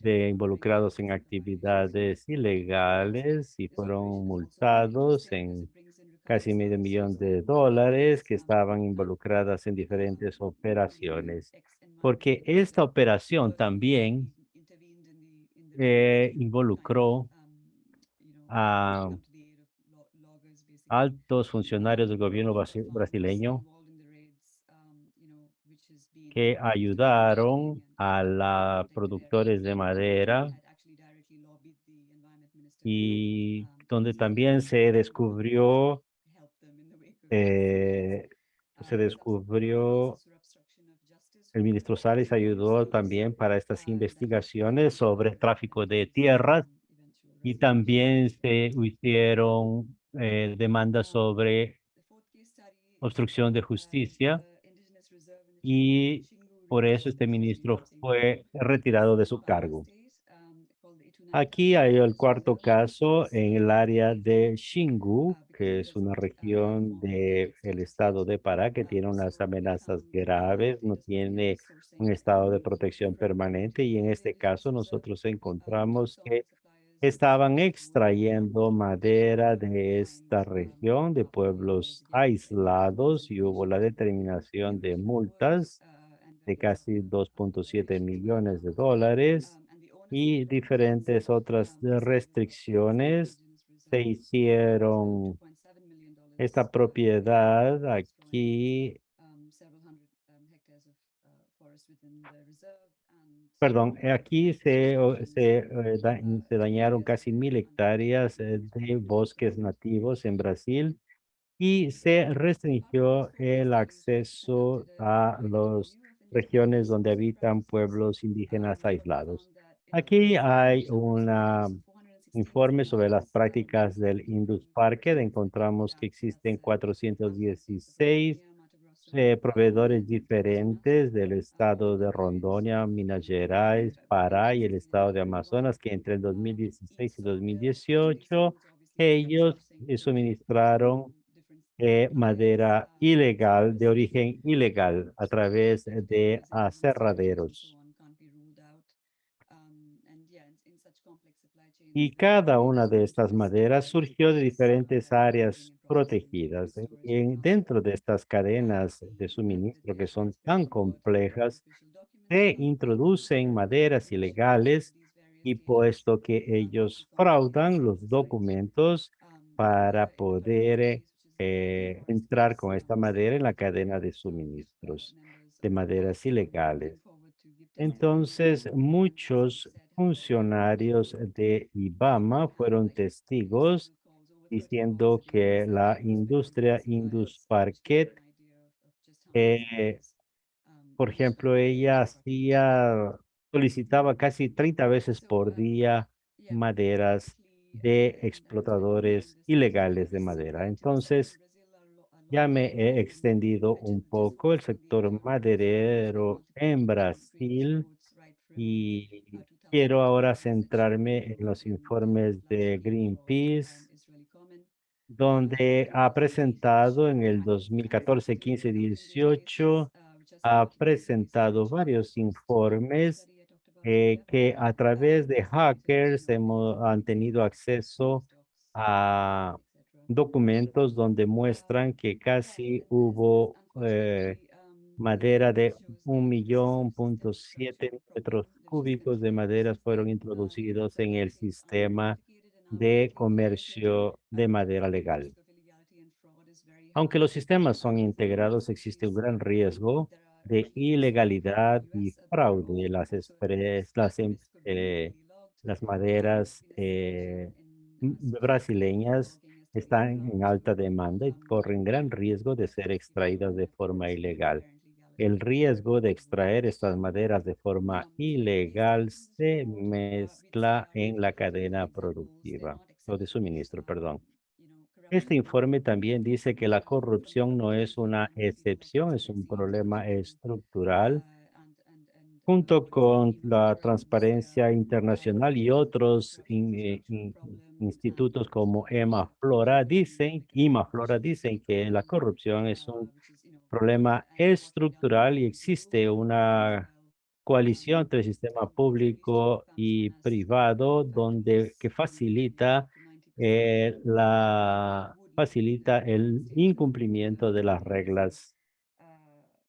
involucrados en actividades ilegales y fueron multados en casi $500,000, que estaban involucradas en diferentes operaciones. Porque esta operación también involucró a altos funcionarios del gobierno brasileño que ayudaron a los productores de madera, y donde también eh, se descubrió, el ministro Sales ayudó también para estas investigaciones sobre tráfico de tierras, y también se hicieron demanda sobre obstrucción de justicia y por eso este ministro fue retirado de su cargo. Aquí hay el cuarto caso en el área de Xingu, que es una región del estado de Pará que tiene unas amenazas graves, no tiene un estado de protección permanente y en este caso nosotros encontramos que estaban extrayendo madera de esta región, de pueblos aislados y hubo la determinación de multas de casi 2.7 millones de dólares y diferentes otras restricciones se hicieron. Esta propiedad aquí, perdón, aquí se dañaron casi 1.000 hectáreas de bosques nativos en Brasil y se restringió el acceso a las regiones donde habitan pueblos indígenas aislados. Aquí hay un informe sobre las prácticas del Indus Parque. Encontramos que existen 416 proveedores diferentes del estado de Rondônia, Minas Gerais, Pará y el estado de Amazonas, que entre el 2016 y 2018 ellos suministraron madera ilegal, de origen ilegal, a través de aserraderos. Y cada una de estas maderas surgió de diferentes áreas protegidas. Dentro de estas cadenas de suministro que son tan complejas, se introducen maderas ilegales y puesto que ellos fraudan los documentos para poder entrar con esta madera en la cadena de suministros de maderas ilegales. Entonces, muchos funcionarios de IBAMA fueron testigos diciendo que la industria Indus Parquet, por ejemplo, ella solicitaba casi 30 veces por día maderas de explotadores ilegales de madera. Entonces, ya me he extendido un poco el sector maderero en Brasil y quiero ahora centrarme en los informes de Greenpeace, donde ha presentado en el 2014, 15, 18, ha presentado varios informes que a través de hackers han tenido acceso a documentos donde muestran que casi hubo madera de 1.7 metros cúbicos de maderas fueron introducidos en el sistema de comercio de madera legal. Aunque los sistemas son integrados, existe un gran riesgo de ilegalidad y fraude. Las maderas brasileñas están en alta demanda y corren gran riesgo de ser extraídas de forma ilegal. El riesgo de extraer estas maderas de forma ilegal se mezcla en la cadena productiva o de suministro, perdón. Este informe también dice que la corrupción no es una excepción, es un problema estructural. Junto con la Transparencia Internacional y otros institutos como IMAFLORA dicen que la corrupción es un problema estructural y existe una coalición entre el sistema público y privado que facilita el incumplimiento de las reglas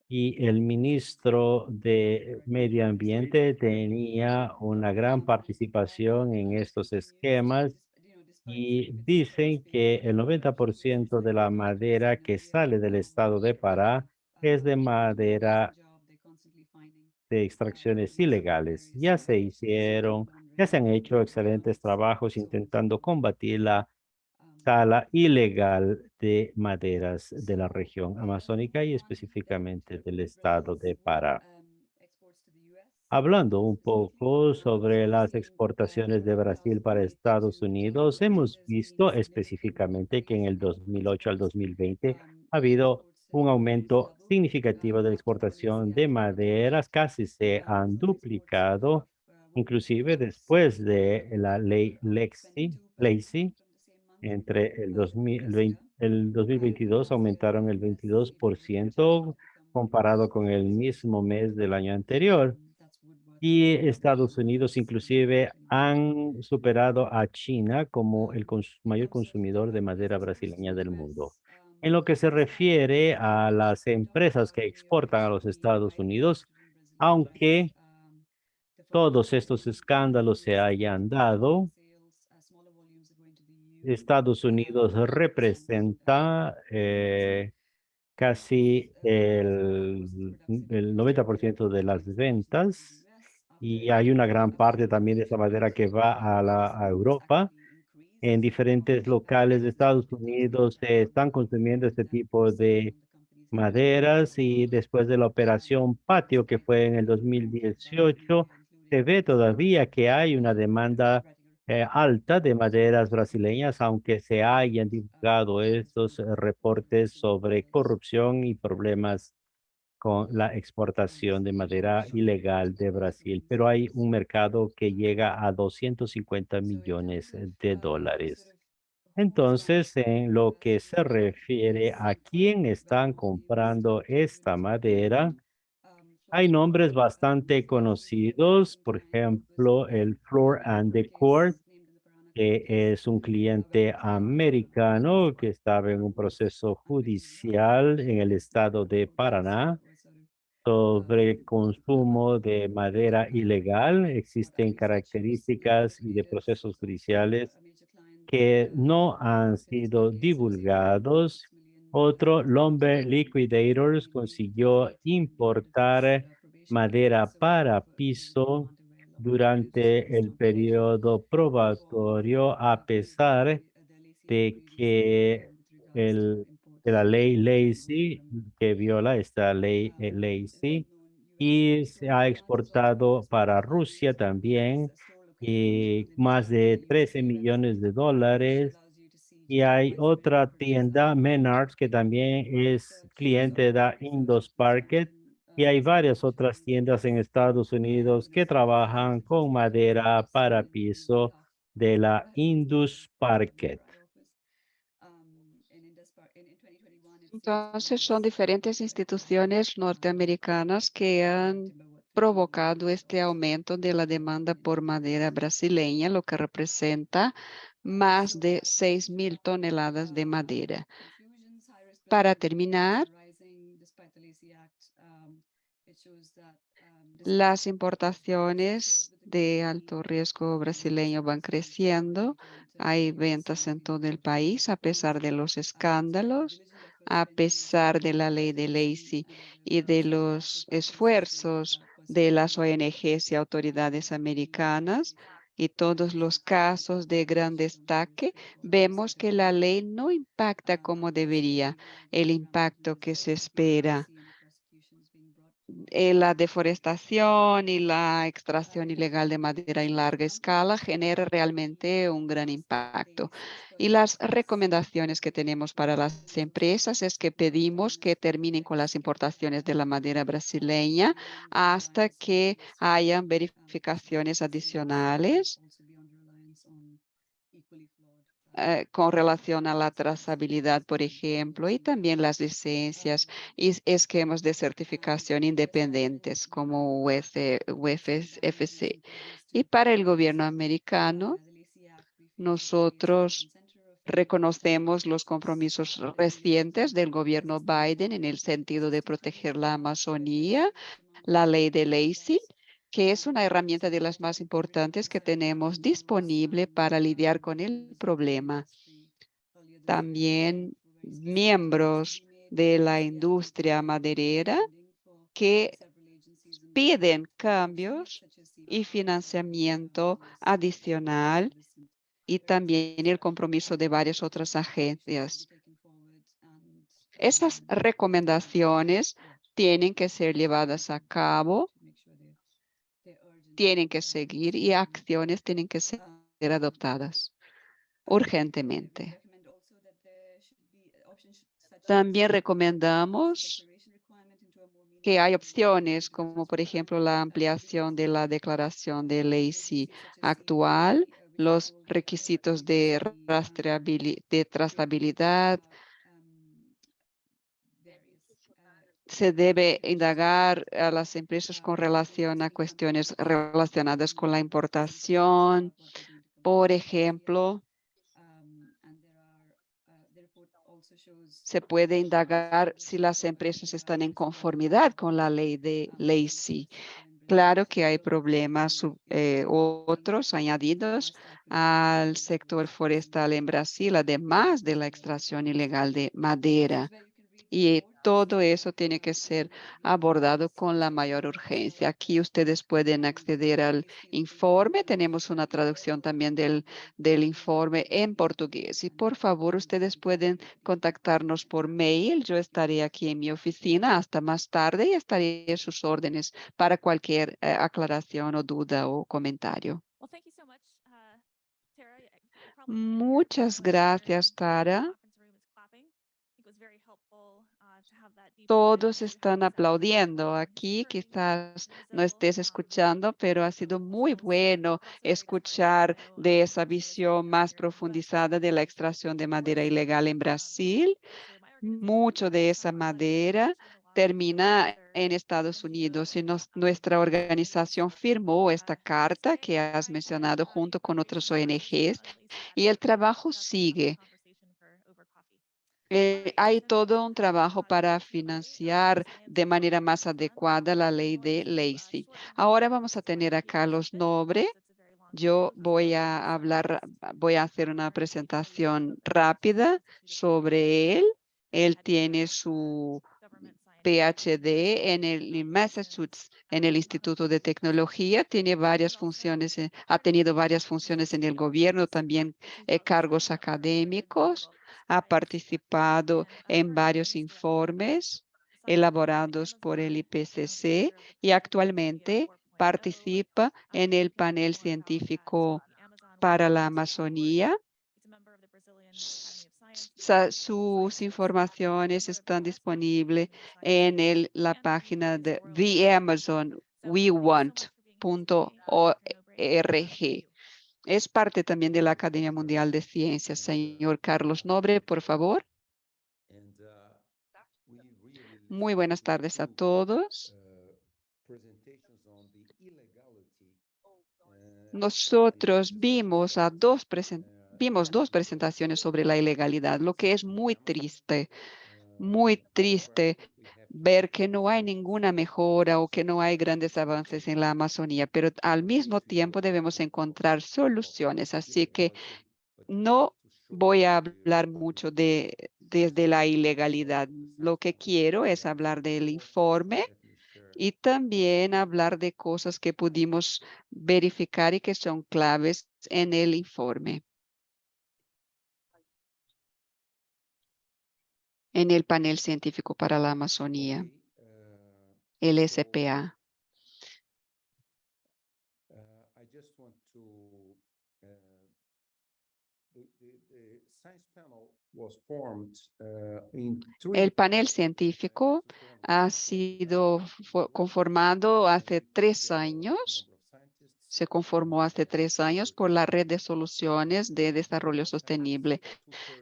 y el ministro de Medio Ambiente tenía una gran participación en estos esquemas y dicen que el 90% de la madera que sale del estado de Pará es de madera de extracciones ilegales. Ya se han hecho excelentes trabajos intentando combatir la tala ilegal de maderas de la región amazónica y específicamente del estado de Pará. Hablando un poco sobre las exportaciones de Brasil para Estados Unidos, hemos visto específicamente que en el 2008 al 2020 ha habido un aumento significativo de la exportación de maderas, casi se han duplicado, inclusive después de la ley Lacey, entre el 2020, el 2022 aumentaron el 22% comparado con el mismo mes del año anterior. Y Estados Unidos inclusive han superado a China como el mayor consumidor de madera brasileña del mundo. En lo que se refiere a las empresas que exportan a los Estados Unidos, aunque todos estos escándalos se hayan dado, Estados Unidos representa casi el 90% de las ventas y hay una gran parte también de esa madera que va a Europa. En diferentes locales de Estados Unidos se están consumiendo este tipo de maderas y después de la operación Patio que fue en el 2018, se ve todavía que hay una demanda alta de maderas brasileñas, aunque se hayan divulgado estos reportes sobre corrupción y problemas con la exportación de madera ilegal de Brasil, pero hay un mercado que llega a 250 millones de dólares. Entonces, en lo que se refiere a quién están comprando esta madera, hay nombres bastante conocidos, por ejemplo, el Floor and Decor, que es un cliente americano que estaba en un proceso judicial en el estado de Paraná sobre consumo de madera ilegal. Existen características y de procesos judiciales que no han sido divulgados. Otro, Lumber Liquidators, consiguió importar madera para piso durante el periodo probatorio, a pesar de que el, de la ley Lacey, que viola esta ley Lacey, y se ha exportado para Rusia también, y más de 13 millones de dólares. Y hay otra tienda, Menards, que también es cliente de Indus Market. Y hay varias otras tiendas en Estados Unidos que trabajan con madera para piso de la Indus Market. Entonces, son diferentes instituciones norteamericanas que han provocado este aumento de la demanda por madera brasileña, lo que representa más de 6.000 toneladas de madera. Para terminar, las importaciones de alto riesgo brasileño van creciendo. Hay ventas en todo el país a pesar de los escándalos, a pesar de la ley de Lacey y de los esfuerzos de las ONGs y autoridades americanas y todos los casos de gran destaque, vemos que la ley no impacta como debería, el impacto que se espera. La deforestación y la extracción ilegal de madera en larga escala genera realmente un gran impacto. Y las recomendaciones que tenemos para las empresas es que pedimos que terminen con las importaciones de la madera brasileña hasta que hayan verificaciones adicionales con relación a la trazabilidad, por ejemplo, y también las licencias y esquemas de certificación independientes como UFC. Y para el gobierno americano, nosotros reconocemos los compromisos recientes del gobierno Biden en el sentido de proteger la Amazonía, la ley de Lacey, que es una herramienta de las más importantes que tenemos disponible para lidiar con el problema. También miembros de la industria maderera que piden cambios y financiamiento adicional y también el compromiso de varias otras agencias. Esas recomendaciones tienen que ser llevadas a cabo tienen que seguir y acciones tienen que ser adoptadas urgentemente. También recomendamos que hay opciones como por ejemplo la ampliación de la declaración de Lacey actual, los requisitos de trazabilidad. Se debe indagar a las empresas con relación a cuestiones relacionadas con la importación. Por ejemplo, se puede indagar si las empresas están en conformidad con la ley de Lacey. Claro que hay problemas otros añadidos al sector forestal en Brasil, además de la extracción ilegal de madera. Y todo eso tiene que ser abordado con la mayor urgencia. Aquí ustedes pueden acceder al informe. Tenemos una traducción también del informe en portugués. Y por favor, ustedes pueden contactarnos por mail. Yo estaré aquí en mi oficina hasta más tarde y estaré a sus órdenes para cualquier aclaración o duda o comentario. Muchas gracias, Tara. Todos están aplaudiendo aquí, quizás no estés escuchando, pero ha sido muy bueno escuchar de esa visión más profundizada de la extracción de madera ilegal en Brasil. Mucho de esa madera termina en Estados Unidos y nuestra organización firmó esta carta que has mencionado junto con otras ONGs y el trabajo sigue. Hay todo un trabajo para financiar de manera más adecuada la ley de Lacey. Ahora vamos a tener a Carlos Nobre. Yo voy a hacer una presentación rápida sobre él. Él tiene su PhD en Massachusetts, en el Instituto de Tecnología. Tiene varias funciones, ha tenido varias funciones en el gobierno, también cargos académicos. Ha participado en varios informes elaborados por el IPCC y actualmente participa en el panel científico para la Amazonía. Sus informaciones están disponibles en la página de theamazonwewant.org. Es parte también de la Academia Mundial de Ciencias. Señor Carlos Nobre, por favor. Muy buenas tardes a todos. Nosotros vimos dos presentaciones sobre la ilegalidad, lo que es muy triste ver que no hay ninguna mejora o que no hay grandes avances en la Amazonía, pero al mismo tiempo debemos encontrar soluciones. Así que no voy a hablar mucho desde la ilegalidad. Lo que quiero es hablar del informe y también hablar de cosas que pudimos verificar y que son claves en el informe, en el panel científico para la Amazonía, el SPA. El panel científico ha sido conformado hace 3 años. Se conformó hace 3 años por la Red de Soluciones de Desarrollo Sostenible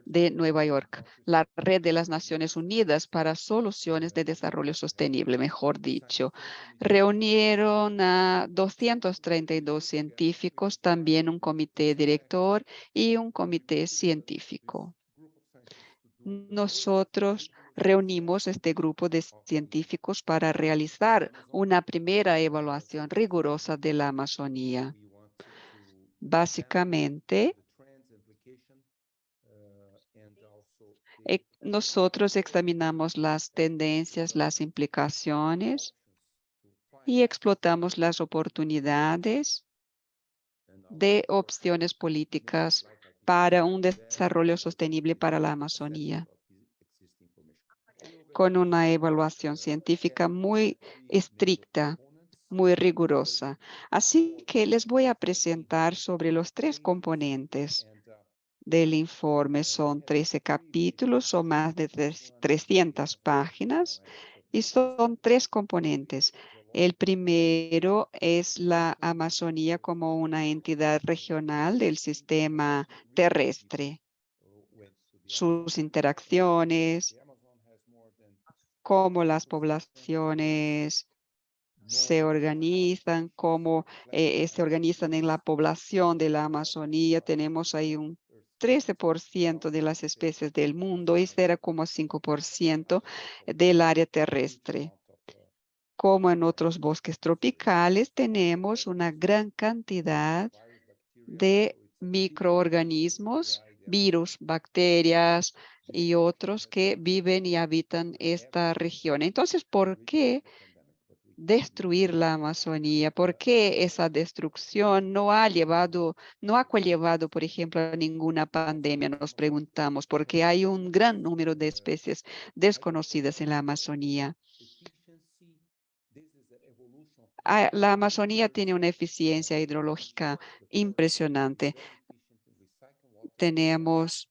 de Nueva York, la Red de las Naciones Unidas para Soluciones de Desarrollo Sostenible, mejor dicho. Reunieron a 232 científicos, también un comité director y un comité científico. Nosotros reunimos este grupo de científicos para realizar una primera evaluación rigurosa de la Amazonía. Básicamente, nosotros examinamos las tendencias, las implicaciones y explotamos las oportunidades de opciones políticas para un desarrollo sostenible para la Amazonía, con una evaluación científica muy estricta muy rigurosa. Así que les voy a presentar sobre los 3 componentes del informe. Son 13 capítulos, son más de 300 páginas y son 3 componentes. El primero es la Amazonía como una entidad regional del sistema terrestre, sus interacciones, cómo las poblaciones se organizan, cómo se organizan en la población de la Amazonía. Tenemos ahí un 13% de las especies del mundo y 0,5% del área terrestre. Como en otros bosques tropicales, tenemos una gran cantidad de microorganismos, virus, bacterias y otros que viven y habitan esta región. Entonces, ¿por qué destruir la Amazonía? ¿Por qué esa destrucción no ha conllevado, por ejemplo, a ninguna pandemia? Nos preguntamos, porque hay un gran número de especies desconocidas en la Amazonía. La Amazonía tiene una eficiencia hidrológica impresionante. Tenemos,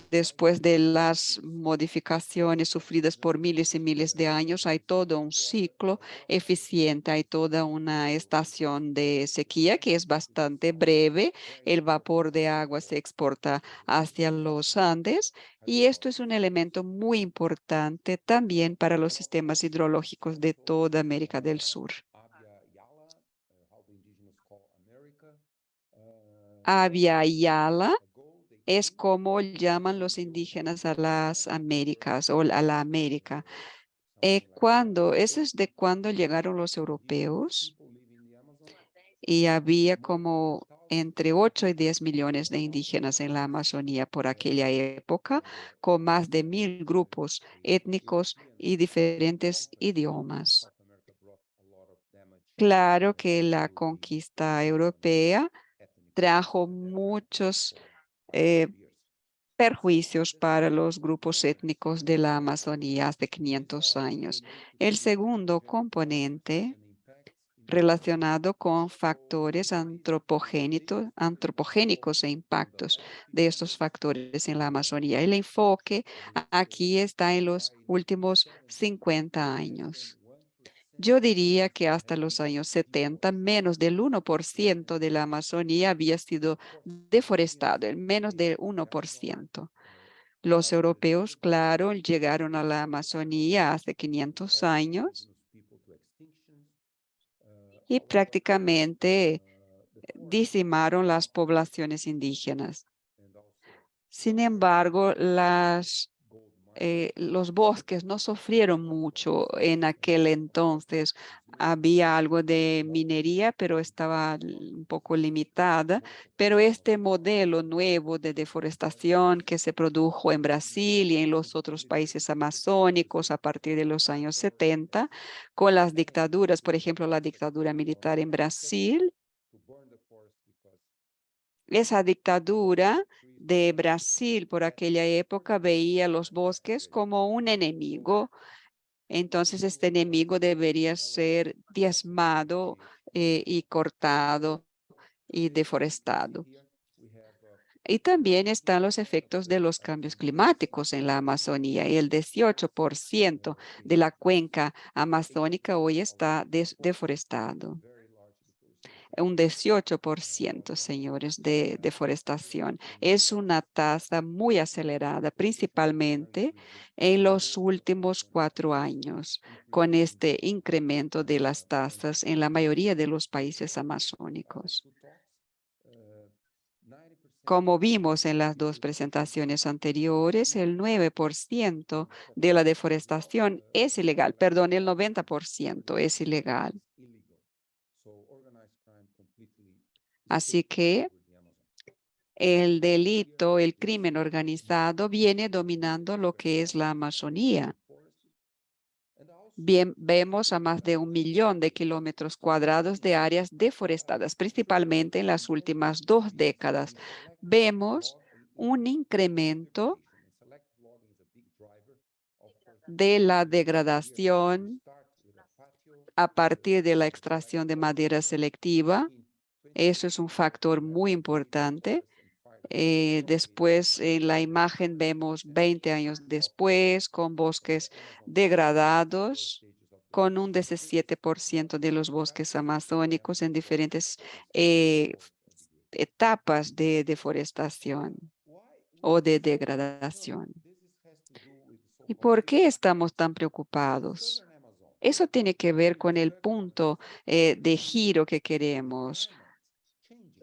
después de las modificaciones sufridas por miles y miles de años, hay todo un ciclo eficiente, hay toda una estación de sequía que es bastante breve. El vapor de agua se exporta hacia los Andes y esto es un elemento muy importante también para los sistemas hidrológicos de toda América del Sur. Abya Yala es como llaman los indígenas a las Américas o a la América. Eso es de cuando llegaron los europeos y había como entre 8 y 10 millones de indígenas en la Amazonía por aquella época, con más de 1,000 grupos étnicos y diferentes idiomas. Claro que la conquista europea trajo muchos perjuicios para los grupos étnicos de la Amazonía hace 500 años. El segundo componente relacionado con factores antropogénicos e impactos de estos factores en la Amazonía. El enfoque aquí está en los últimos 50 años. Yo diría que hasta los años 70, menos del 1% de la Amazonía había sido deforestado, el menos del 1%. Los europeos, claro, llegaron a la Amazonía hace 500 años y prácticamente decimaron las poblaciones indígenas. Sin embargo, los bosques no sufrieron mucho en aquel entonces. Había algo de minería, pero estaba un poco limitada. Pero este modelo nuevo de deforestación que se produjo en Brasil y en los otros países amazónicos a partir de los años 70, con las dictaduras, por ejemplo, la dictadura militar en Brasil, esa dictadura de Brasil por aquella época veía los bosques como un enemigo. Entonces, este enemigo debería ser diezmado y cortado y deforestado. Y también están los efectos de los cambios climáticos en la Amazonía. Y el 18% de la cuenca amazónica hoy está deforestado. Un 18%, señores, de deforestación. Es una tasa muy acelerada, principalmente en los últimos 4 años, con este incremento de las tasas en la mayoría de los países amazónicos. Como vimos en las 2 presentaciones anteriores, el 9% de la deforestación es ilegal. Perdón, el 90% es ilegal. Así que el delito, el crimen organizado viene dominando lo que es la Amazonía. Bien, vemos a más de 1,000,000 de kilómetros cuadrados de áreas deforestadas, principalmente en las últimas 2 décadas. Vemos un incremento de la degradación a partir de la extracción de madera selectiva. Eso es un factor muy importante. Después en la imagen vemos 20 años después con bosques degradados, con un 17% de los bosques amazónicos en diferentes etapas de deforestación o de degradación. ¿Y por qué estamos tan preocupados? Eso tiene que ver con el punto de giro que queremos.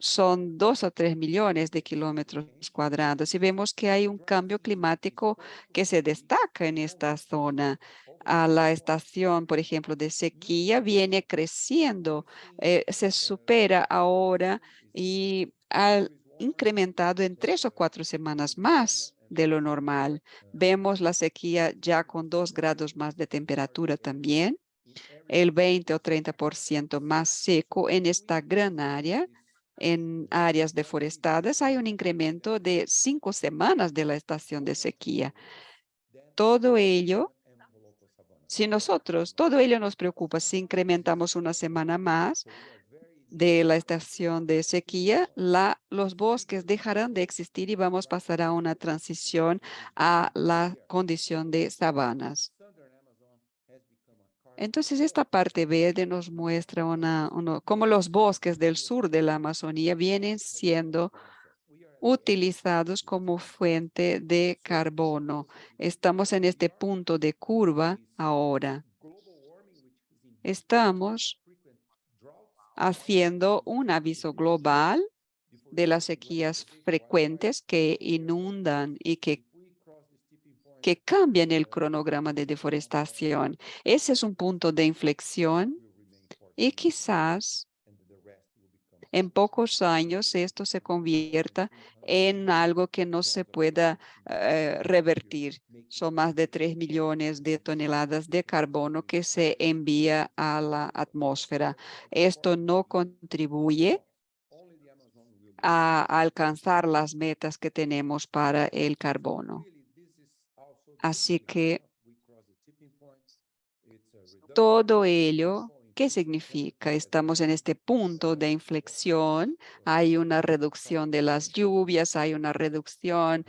Son 2 o 3 millones de kilómetros cuadrados y vemos que hay un cambio climático que se destaca en esta zona. A la estación, por ejemplo, de sequía viene creciendo, se supera ahora y ha incrementado en 3 o 4 semanas más de lo normal. Vemos la sequía ya con 2 grados más de temperatura también, el 20 o 30% más seco en esta gran área. En áreas deforestadas hay un incremento de 5 semanas de la estación de sequía. Todo ello, todo ello nos preocupa. Si incrementamos una semana más de la estación de sequía, los bosques dejarán de existir y vamos a pasar a una transición a la condición de sabanas. Entonces, esta parte verde nos muestra cómo los bosques del sur de la Amazonía vienen siendo utilizados como fuente de carbono. Estamos en este punto de curva ahora. Estamos haciendo un aviso global de las sequías frecuentes que inundan y que cambian el cronograma de deforestación. Ese es un punto de inflexión y quizás en pocos años esto se convierta en algo que no se pueda revertir. Son más de 3 millones de toneladas de carbono que se envía a la atmósfera. Esto no contribuye a alcanzar las metas que tenemos para el carbono. Así que todo ello, ¿qué significa? Estamos en este punto de inflexión, hay una reducción de las lluvias, hay una reducción,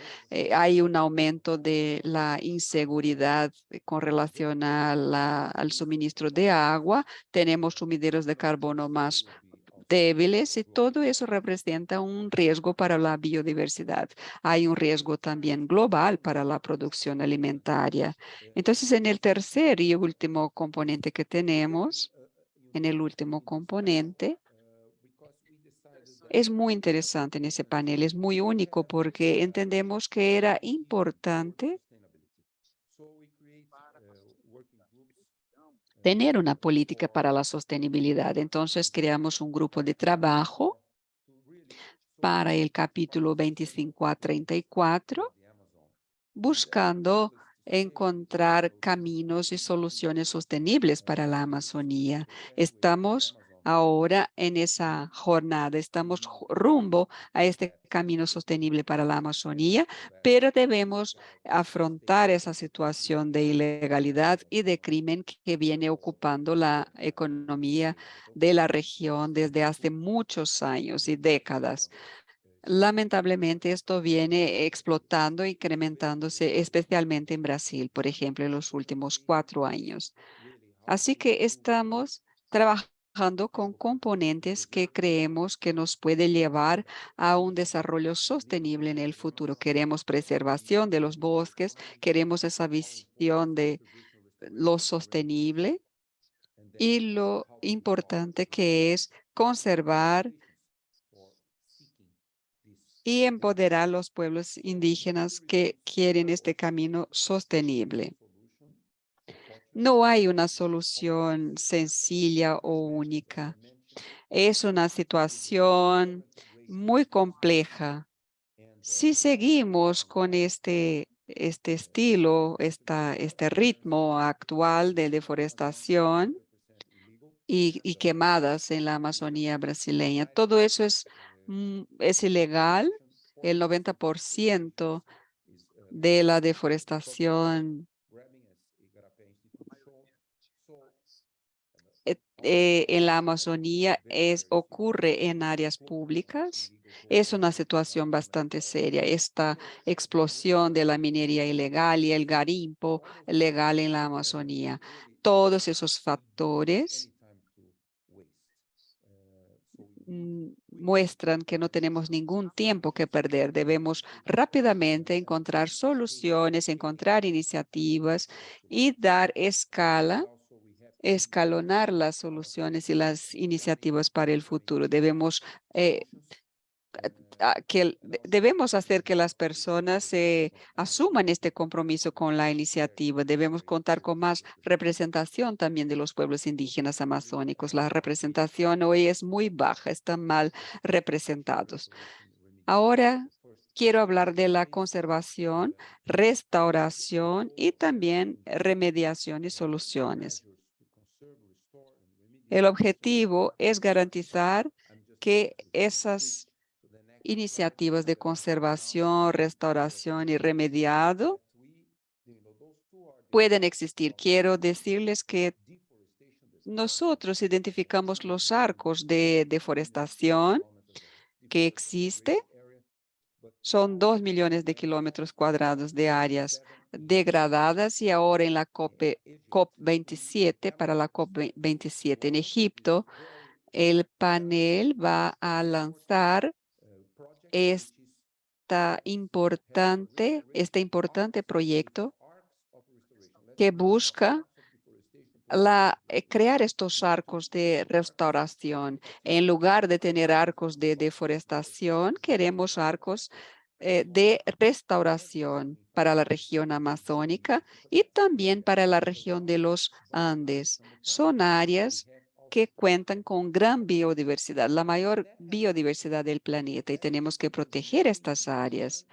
hay un aumento de la inseguridad con relación al suministro de agua, tenemos sumideros de carbono más débiles y todo eso representa un riesgo para la biodiversidad. Hay un riesgo también global para la producción alimentaria. Entonces, en el tercer y último componente que tenemos, en el último componente, es muy interesante en ese panel, es muy único porque entendemos que era importante tener una política para la sostenibilidad. Entonces, creamos un grupo de trabajo para el capítulo 25 a 34, buscando encontrar caminos y soluciones sostenibles para la Amazonía. Estamos ahora en esa jornada, estamos rumbo a este camino sostenible para la Amazonía, pero debemos afrontar esa situación de ilegalidad y de crimen que viene ocupando la economía de la región desde hace muchos años y décadas. Lamentablemente, esto viene explotando, incrementándose, especialmente en Brasil, por ejemplo, en los últimos 4 años. Así que estamos trabajando con componentes que creemos que nos puede llevar a un desarrollo sostenible en el futuro. Queremos preservación de los bosques, queremos esa visión de lo sostenible y lo importante que es conservar y empoderar a los pueblos indígenas que quieren este camino sostenible. No hay una solución sencilla o única. Es una situación muy compleja. Si seguimos con este estilo, este ritmo actual de deforestación y quemadas en la Amazonía brasileña, todo eso es ilegal. El 90% de la deforestación en la Amazonía ocurre en áreas públicas. Es una situación bastante seria. Esta explosión de la minería ilegal y el garimpo legal en la Amazonía. Todos esos factores muestran que no tenemos ningún tiempo que perder. Debemos rápidamente encontrar soluciones, encontrar iniciativas y dar escalonar las soluciones y las iniciativas para el futuro. Debemos debemos hacer que las personas asuman este compromiso con la iniciativa. Debemos contar con más representación también de los pueblos indígenas amazónicos. La representación hoy es muy baja, están mal representados. Ahora quiero hablar de la conservación, restauración y también remediación y soluciones. El objetivo es garantizar que esas iniciativas de conservación, restauración y remediado pueden existir. Quiero decirles que nosotros identificamos los arcos de deforestación que existe. Son 2 millones de kilómetros cuadrados de áreas degradadas y ahora en la COP27, para la COP27 en Egipto, el panel va a lanzar este importante proyecto que busca crear estos arcos de restauración. En lugar de tener arcos de deforestación, queremos arcos de restauración para la región amazónica y también para la región de los Andes. Son áreas que cuentan con gran biodiversidad, la mayor biodiversidad del planeta, y tenemos que proteger estas áreas.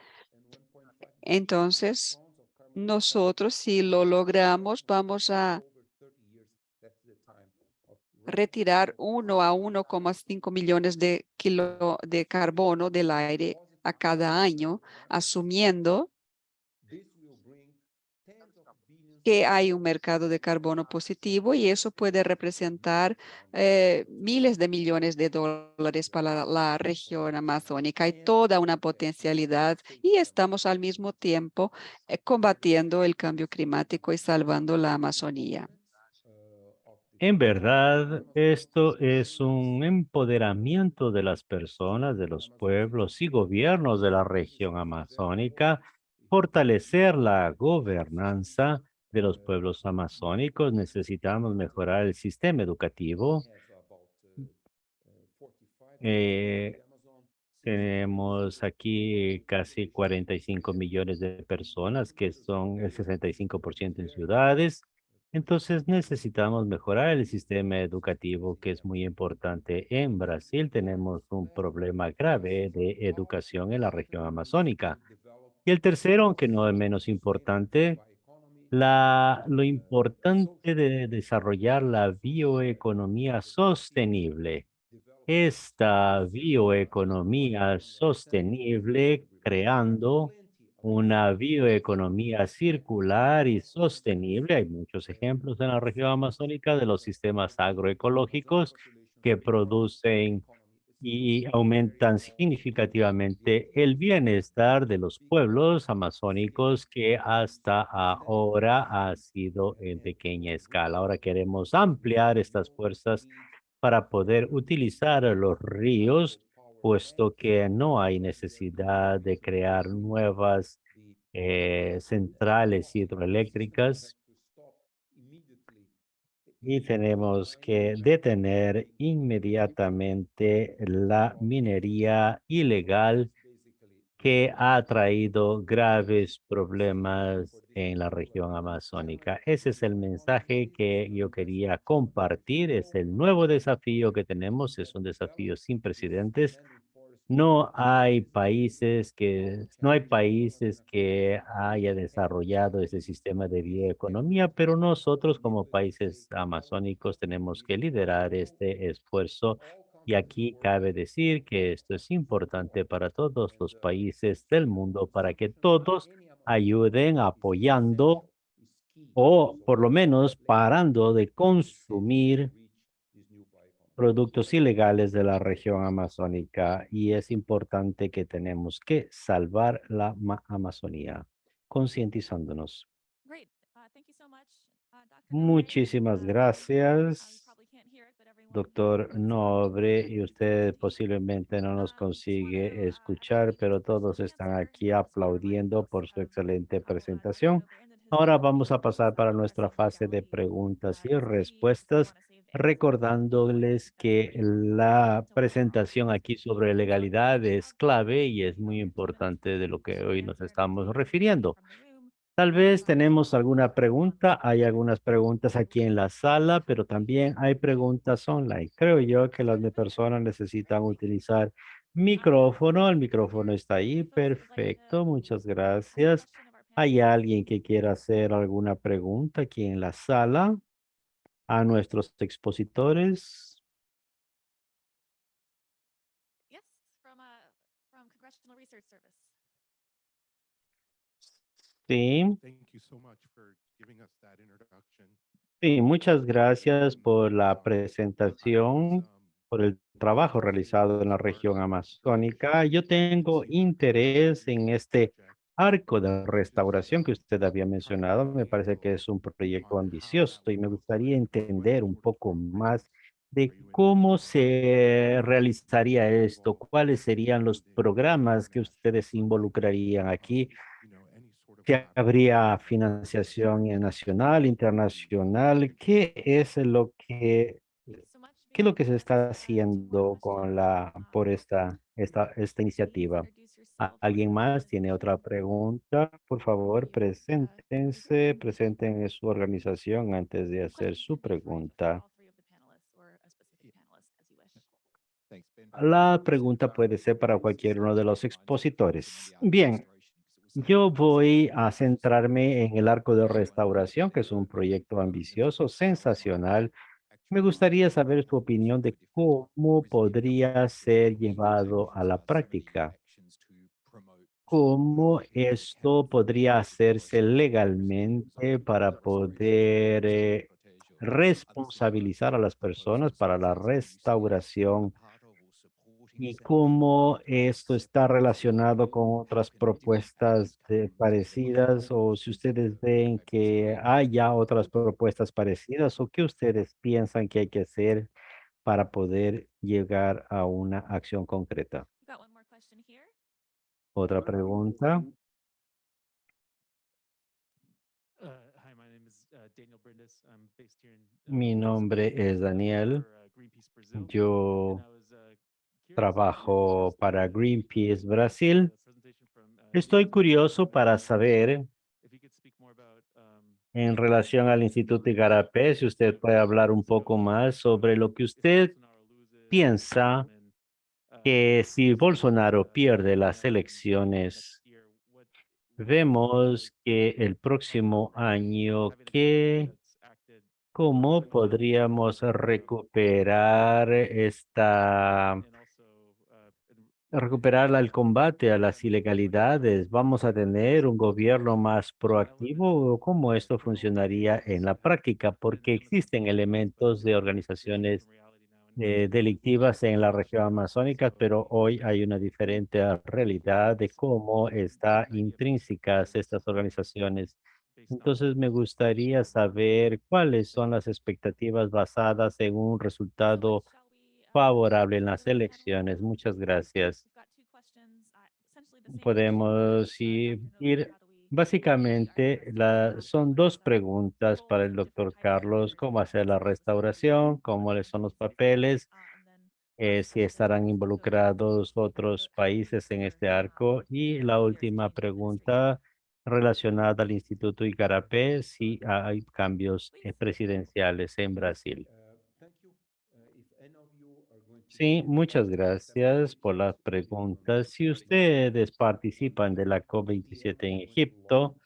Entonces, nosotros, si lo logramos, vamos a retirar 1 a 1,5 millones de kilos de carbono del aire a cada año, asumiendo que hay un mercado de carbono positivo y eso puede representar miles de millones de dólares para la región amazónica. Hay toda una potencialidad y estamos al mismo tiempo combatiendo el cambio climático y salvando la Amazonía. En verdad, esto es un empoderamiento de las personas, de los pueblos y gobiernos de la región amazónica, fortalecer la gobernanza de los pueblos amazónicos. Necesitamos mejorar el sistema educativo. Eh, Tenemos aquí casi 45 millones de personas, que son el 65% en ciudades. Entonces necesitamos mejorar el sistema educativo, que es muy importante. En Brasil tenemos un problema grave de educación en la región amazónica. Y el tercero, aunque no es menos importante, lo importante de desarrollar la bioeconomía sostenible. Esta bioeconomía sostenible, creando una bioeconomía circular y sostenible. Hay muchos ejemplos en la región amazónica de los sistemas agroecológicos que producen y aumentan significativamente el bienestar de los pueblos amazónicos, que hasta ahora ha sido en pequeña escala. Ahora queremos ampliar estas fuerzas para poder utilizar los ríos, puesto que no hay necesidad de crear nuevas centrales hidroeléctricas, y tenemos que detener inmediatamente la minería ilegal, que ha traído graves problemas en la región amazónica. Ese es el mensaje que yo quería compartir. Es el nuevo desafío que tenemos. Es un desafío sin precedentes. No hay países que haya desarrollado ese sistema de bioeconomía, pero nosotros como países amazónicos tenemos que liderar este esfuerzo. Y aquí cabe decir que esto es importante para todos los países del mundo, para que todos ayuden apoyando o por lo menos parando de consumir productos ilegales de la región amazónica y es importante que tenemos que salvar la Amazonía, concientizándonos. Muchísimas gracias, doctor Nobre, y usted posiblemente no nos consigue escuchar, pero todos están aquí aplaudiendo por su excelente presentación. Ahora vamos a pasar para nuestra fase de preguntas y respuestas, recordándoles que la presentación aquí sobre legalidad es clave y es muy importante de lo que hoy nos estamos refiriendo. Tal vez tenemos alguna pregunta. Hay algunas preguntas aquí en la sala, pero también hay preguntas online. Creo yo que las personas necesitan utilizar micrófono. El micrófono está ahí. Perfecto. Muchas gracias. ¿Hay alguien que quiera hacer alguna pregunta aquí en la sala a nuestros expositores? Sí. Sí, muchas gracias por la presentación, por el trabajo realizado en la región amazónica. Yo tengo interés en este arco de restauración que usted había mencionado. Me parece que es un proyecto ambicioso y me gustaría entender un poco más de cómo se realizaría esto, cuáles serían los programas que ustedes involucrarían aquí, que habría financiación nacional, internacional. ¿Qué es lo que se está haciendo con por esta iniciativa? ¿Alguien más tiene otra pregunta? Por favor, presenten su organización antes de hacer su pregunta. La pregunta puede ser para cualquier uno de los expositores. Bien, yo voy a centrarme en el arco de restauración, que es un proyecto ambicioso, sensacional. Me gustaría saber su opinión de cómo podría ser llevado a la práctica, cómo esto podría hacerse legalmente para poder responsabilizar a las personas para la restauración y cómo esto está relacionado con otras propuestas parecidas, o si ustedes ven que haya otras propuestas parecidas, o qué ustedes piensan que hay que hacer para poder llegar a una acción concreta. Otra pregunta. Mi nombre es Daniel. Yo trabajo para Greenpeace Brasil. Estoy curioso para saber en relación al Instituto Igarapé, si usted puede hablar un poco más sobre lo que usted piensa que si Bolsonaro pierde las elecciones, vemos que el próximo año, ¿cómo podríamos recuperar el combate a las ilegalidades? ¿Vamos a tener un gobierno más proactivo o cómo esto funcionaría en la práctica? Porque existen elementos de organizaciones delictivas en la región amazónica, pero hoy hay una diferente realidad de cómo están intrínsecas estas organizaciones. Entonces, me gustaría saber cuáles son las expectativas basadas en un resultado favorable en las elecciones. Muchas gracias. Podemos ir. Básicamente, son dos preguntas para el doctor Carlos: ¿cómo hacer la restauración? ¿Cómo les son los papeles? Si estarán involucrados otros países en este arco. Y la última pregunta relacionada al Instituto Igarapé, si hay cambios presidenciales en Brasil. Sí, muchas gracias por las preguntas. Si ustedes participan de la COP27 en Egipto,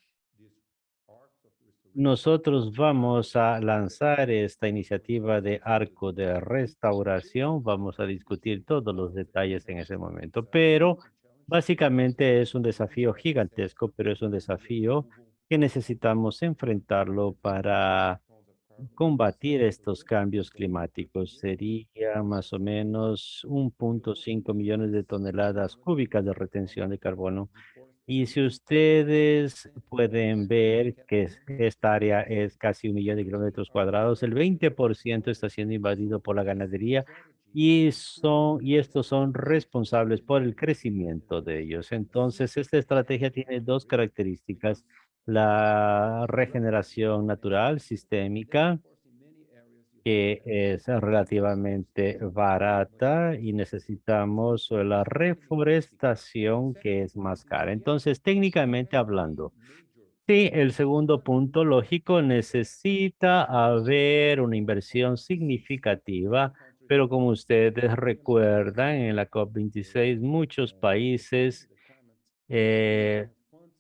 nosotros vamos a lanzar esta iniciativa de arco de restauración. Vamos a discutir todos los detalles en ese momento, pero básicamente es un desafío gigantesco, pero es un desafío que necesitamos enfrentarlo para combatir estos cambios climáticos. Sería más o menos 1.5 millones de toneladas cúbicas de retención de carbono. Y si ustedes pueden ver que esta área es casi 1 millón de kilómetros cuadrados, el 20% está siendo invadido por la ganadería y estos son responsables por el crecimiento de ellos. Entonces, esta estrategia tiene dos características: la regeneración natural sistémica, que es relativamente barata, y necesitamos la reforestación, que es más cara. Entonces, técnicamente hablando, sí, el segundo punto lógico, necesita haber una inversión significativa, pero como ustedes recuerdan, en la COP26 muchos países eh,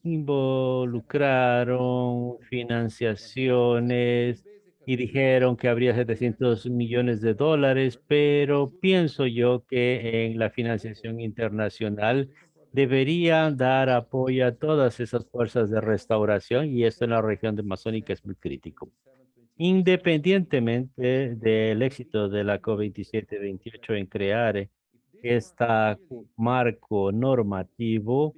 involucraron financiaciones y dijeron que habría 700 millones de dólares, pero pienso yo que en la financiación internacional deberían dar apoyo a todas esas fuerzas de restauración, y esto en la región de Amazónica es muy crítico. Independientemente del éxito de la COP27-28 en crear este marco normativo,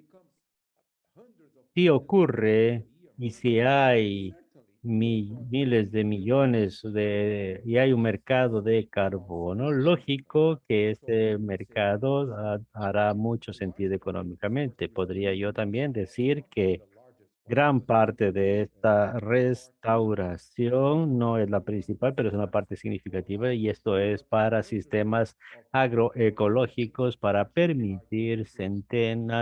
si ocurre y si hay miles de millones y hay un mercado de carbono, lógico que este mercado hará mucho sentido económicamente. Podría yo también decir que gran parte de esta restauración no es la principal, pero es una parte significativa, y esto es para sistemas agroecológicos para permitir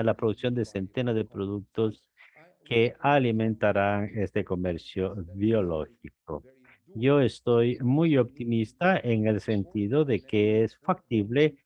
la producción de centenas de productos que alimentarán este comercio biológico. Yo estoy muy optimista en el sentido de que es factible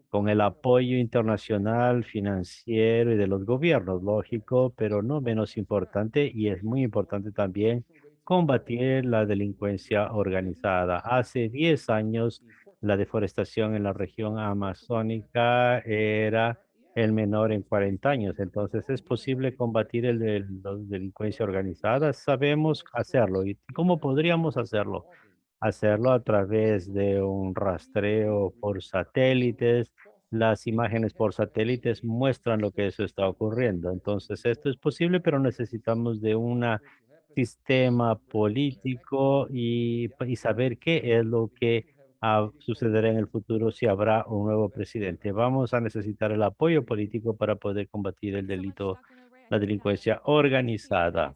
con el apoyo internacional, financiero y de los gobiernos, lógico, pero no menos importante, y es muy importante también combatir la delincuencia organizada. Hace 10 años, la deforestación en la región amazónica era el menor en 40 años. Entonces, ¿es posible combatir la delincuencia organizada? Sabemos hacerlo. ¿Y cómo podríamos hacerlo? Hacerlo a través de un rastreo por satélites. Las imágenes por satélites muestran lo que eso está ocurriendo. Entonces, esto es posible, pero necesitamos de un sistema político y saber qué es lo que sucederá en el futuro si habrá un nuevo presidente. Vamos a necesitar el apoyo político para poder combatir el delito, la delincuencia organizada.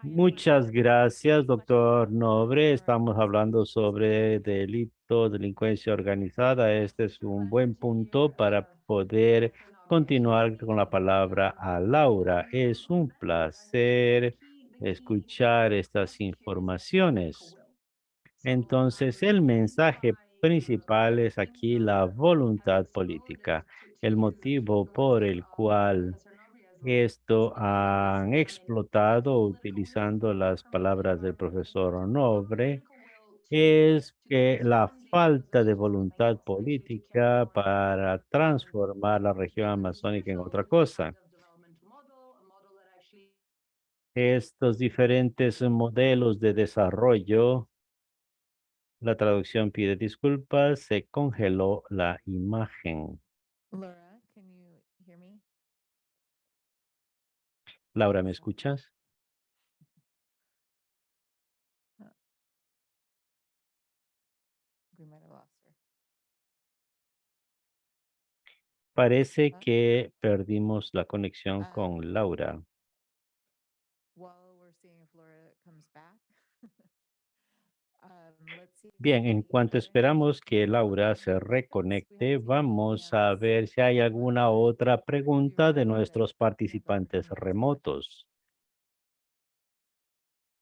Muchas gracias, doctor Nobre. Estamos hablando sobre delito, delincuencia organizada. Este es un buen punto para poder continuar con la palabra a Laura. Es un placer escuchar estas informaciones. Entonces, el mensaje principal es aquí la voluntad política, el motivo por el cual esto han explotado, utilizando las palabras del profesor Nobre, es que la falta de voluntad política para transformar la región amazónica en otra cosa. Estos diferentes modelos de desarrollo, la traducción pide disculpas, se congeló la imagen. Laura, can you hear me? Laura, ¿me escuchas? Uh, we might have lost her. Parece Ah. que perdimos la conexión Ah. con Laura. While we're seeing if Laura comes back. Let's see if Bien, en the cuanto other esperamos que Laura participants se we reconecte, have seen no vamos a hands. ver si hay alguna otra Are you pregunta de ready to nuestros kick off our participantes community questions? remotos,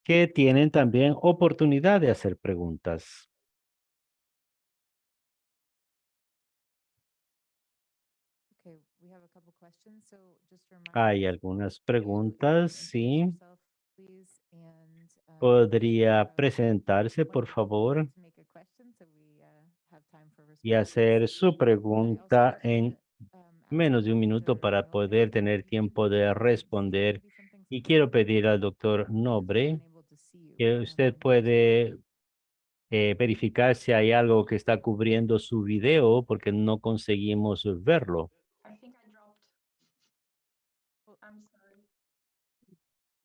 que tienen también oportunidad de hacer preguntas. Okay, we have a couple questions. So just a reminder, Hay algunas preguntas, sí. yourself, please, and Podría presentarse, por whenever you would favor, like to make a question, so we have time for y responses. hacer su I also pregunta just en wanna ask menos de un Dr. minuto para Nobre poder tener if you tiempo could de see responder. maybe something Y so that quiero we can pedir al doctor if we're Nobre unable to see you. que usted So puede verificar si hay algo que está cubriendo su video porque no conseguimos verlo. I think I dropped. Well, I'm sorry.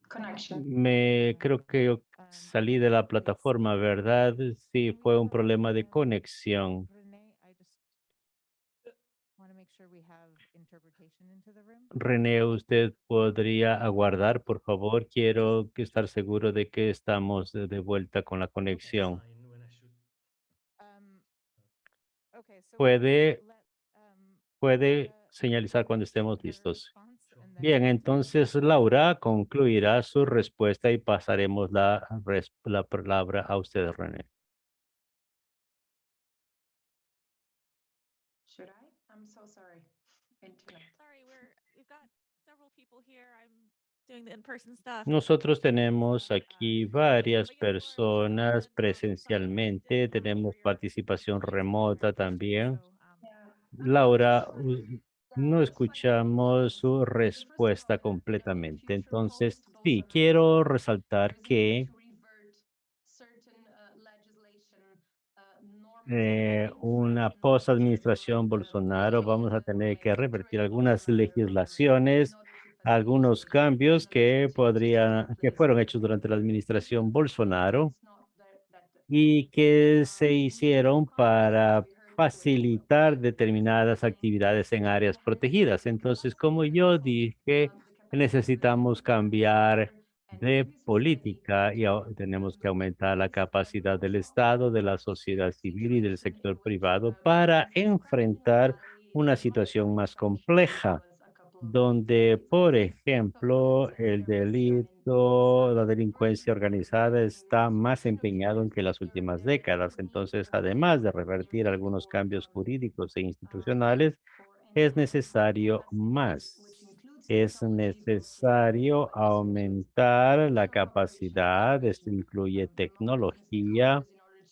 Connection. Creo que yo salí de la plataforma, ¿verdad? Sí, fue un problema de conexión. Renee, I just want to make sure we have interpretation into the room. René, usted podría aguardar, por favor. Quiero estar seguro de que estamos de vuelta con la conexión. Um, okay, so Puede, let puede Laura señalizar cuando estemos give her listos. response and then Bien, we can entonces Laura concluirá su respuesta y pasaremos la palabra a usted, René. Should I? I'm so sorry. Internet. Sorry, we've got several people here. I'm doing the in-person stuff. Nosotros tenemos aquí varias But yes, Laura, this is Laura personas from presencialmente, LinkedIn. tenemos We're participación looking to remota connect. también. So, Yeah. Laura, Yeah, no that's fine. escuchamos su So first of all, respuesta in completamente. future Entonces, post sí, Bolsonaro, quiero there resaltar is a need que to revert certain legislation, norms and una infrastructure post-administración Bolsonaro vamos a tener que revertir algunas legislaciones, algunos cambios que que fueron hechos durante la administración Bolsonaro y que se hicieron para facilitar determinadas actividades en áreas protegidas. Entonces, como yo dije, necesitamos cambiar de política y tenemos que aumentar la capacidad del Estado, de la sociedad civil y del sector privado para enfrentar una situación más compleja donde, por ejemplo, el delito, la delincuencia organizada está más empeñado en que las últimas décadas. Entonces, además de revertir algunos cambios jurídicos e institucionales, es necesario más. Es necesario aumentar la capacidad, esto incluye tecnología,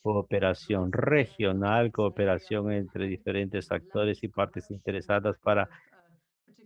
cooperación regional, cooperación entre diferentes actores y partes interesadas para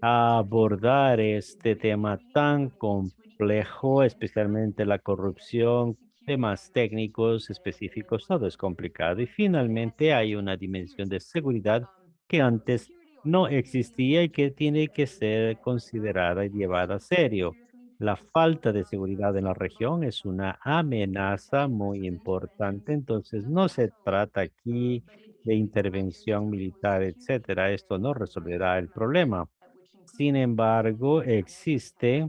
abordar este tema tan complejo, especialmente la corrupción, temas técnicos específicos, todo es complicado. Y finalmente hay una dimensión de seguridad que antes no existía y que tiene que ser considerada y llevada a serio. La falta de seguridad en la región es una amenaza muy importante, entonces no se trata aquí de intervención militar, etcétera. Esto no resolverá el problema. Sin embargo, existe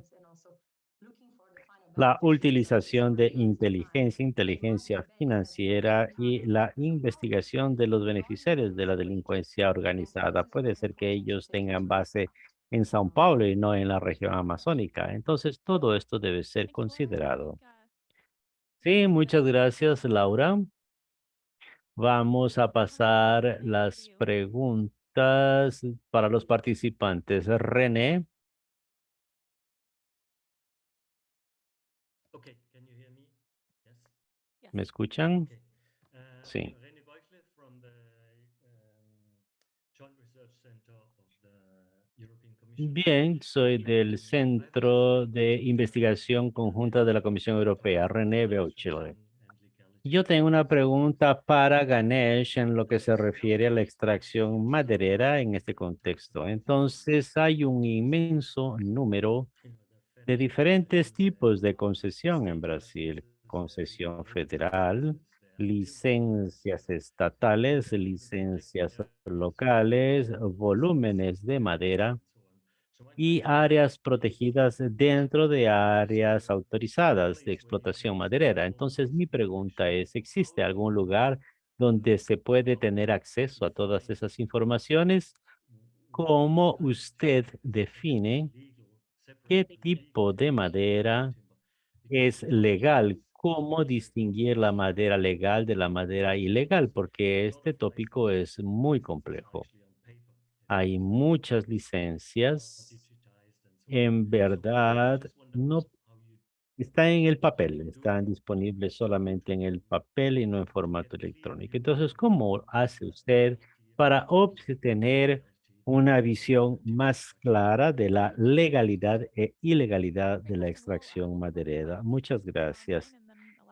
la utilización de inteligencia financiera y la investigación de los beneficiarios de la delincuencia organizada. Puede ser que ellos tengan base en Sao Paulo y no en la región amazónica. Entonces, todo esto debe ser thank you, Laura. I considerado. think, Sí, muchas gracias, Laura. Vamos a pasar Renee, over to las you. preguntas para los participantes. René. Okay, can you hear me? Yes. Yes. ¿Me escuchan? Okay. Sí. René Beuchle from the Joint Research Center of the European Commission. Bien, soy del Centro de Investigación Conjunta de la Comisión Europea, René Beuchle. Yo tengo una pregunta para Ganesh en lo que se refiere a la extracción maderera en este contexto. Entonces, hay un inmenso número de diferentes tipos de concesión en Brasil. Concesión federal, licencias estatales, licencias locales, volúmenes de madera y áreas protegidas dentro de áreas autorizadas de explotación maderera. Entonces, mi pregunta es, ¿existe algún lugar donde se puede tener acceso a todas esas informaciones? ¿Cómo usted define qué tipo de madera es legal? ¿Cómo distinguir la madera legal de la madera ilegal? Porque este tópico es muy complejo. Hay muchas licencias. En verdad, no está en el papel, están disponibles solamente en el papel y no en formato electrónico. Entonces, ¿cómo hace usted para obtener una visión más clara de la legalidad e ilegalidad de la extracción maderera? Muchas gracias.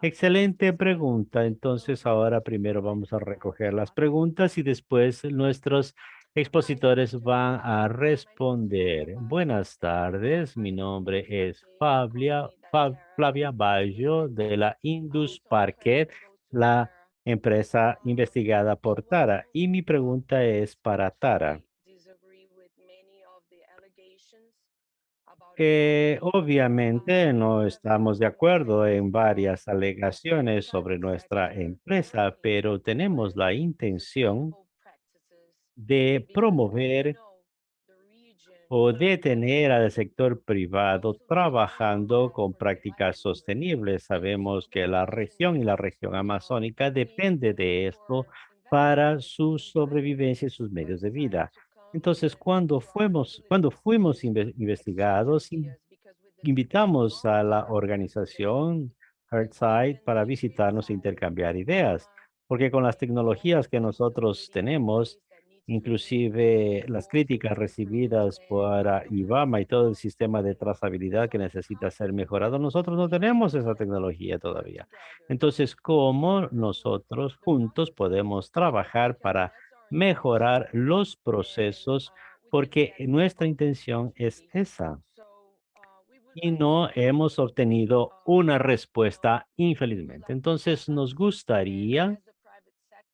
Excelente pregunta. Entonces, ahora primero vamos a recoger las preguntas y después nuestros expositores van a responder. Buenas tardes, mi nombre es Flavia Baggio de la Indus Parquet, la empresa investigada por Tara. Y mi pregunta es para Tara. Obviamente no estamos de acuerdo en varias alegaciones sobre nuestra empresa, pero tenemos la intención de promover o detener al sector privado trabajando con prácticas sostenibles. Sabemos que la región y la región amazónica depende de esto para su sobrevivencia y sus medios de vida. Entonces, cuando fuimos investigados, invitamos a la organización Earthside para visitarnos e intercambiar ideas, porque con las tecnologías que nosotros tenemos, inclusive las críticas recibidas por IBAMA y todo el sistema de trazabilidad que necesita ser mejorado, nosotros no tenemos esa tecnología todavía. Entonces, ¿cómo nosotros juntos podemos trabajar para mejorar los procesos? Porque nuestra intención es esa y no hemos obtenido una respuesta, infelizmente. Entonces, nos gustaría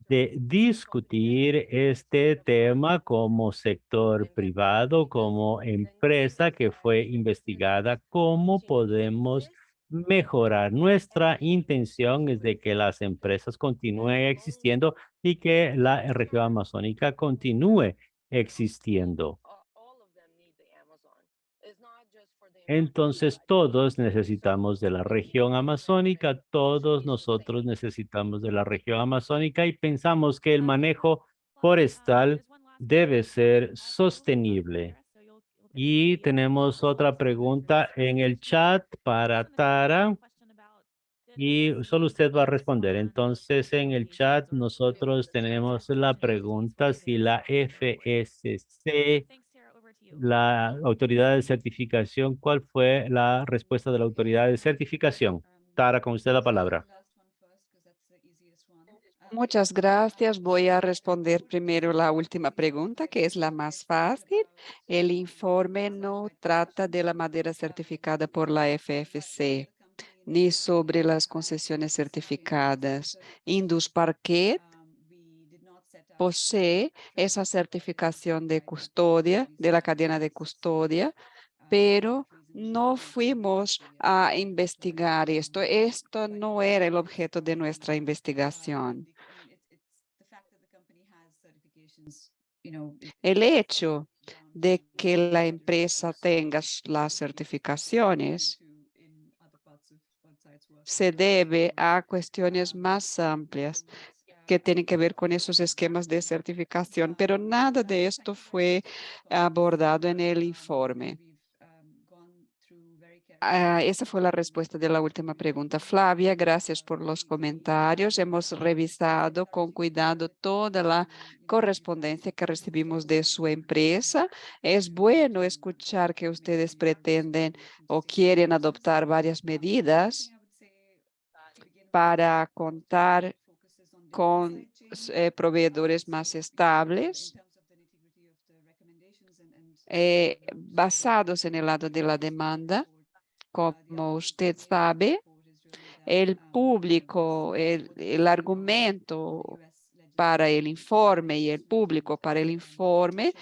de discutir este tema como sector privado, como empresa que fue investigada, cómo podemos mejorar. Nuestra intención es de que las empresas continúen existiendo y que la región amazónica continúe existiendo. Entonces todos necesitamos de la región amazónica, todos nosotros necesitamos de la región amazónica y pensamos que el manejo forestal debe ser sostenible. Y tenemos otra pregunta en el chat para Tara y solo usted va a responder. Entonces en el chat nosotros tenemos la pregunta si la FSC, la autoridad de certificación, ¿cuál fue la respuesta de la autoridad de certificación? Tara, con usted la palabra. Muchas gracias. Voy a responder primero la última pregunta, que es la más fácil. El informe no trata de la madera certificada por la FFC, ni sobre las concesiones certificadas. Indus Parquet posee esa certificación de custodia, de la cadena de custodia, pero no fuimos a investigar esto. Esto no era el objeto de nuestra investigación. El hecho de que la empresa tenga las certificaciones se debe a cuestiones más amplias que tienen que ver con esos esquemas de certificación, pero nada de esto fue abordado en el informe. Esa fue la respuesta de la última pregunta. Flavia, gracias por los comentarios. Hemos revisado con cuidado toda la correspondencia que recibimos de su empresa. Es bueno escuchar que ustedes pretenden o quieren adoptar varias medidas para contar con proveedores más estables, basados en el lado de la demanda. Como usted sabe, el público, el argumento para el informe y el público para el informe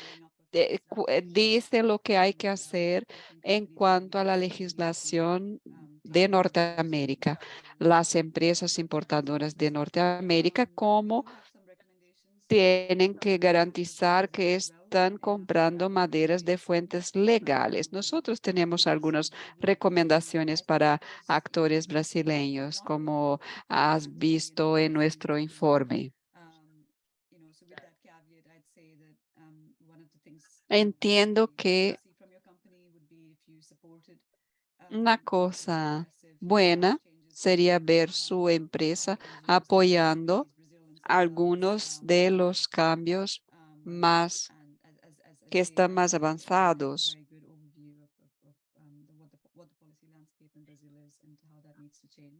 dice lo que hay que hacer en cuanto a la legislación de Norteamérica. Las empresas importadoras de Norteamérica, como tienen que garantizar que están comprando maderas de fuentes legales. Nosotros tenemos algunas recomendaciones para actores brasileños, como has visto en nuestro informe. Entiendo que una cosa buena sería ver su empresa apoyando algunos de los cambios que están más avanzados.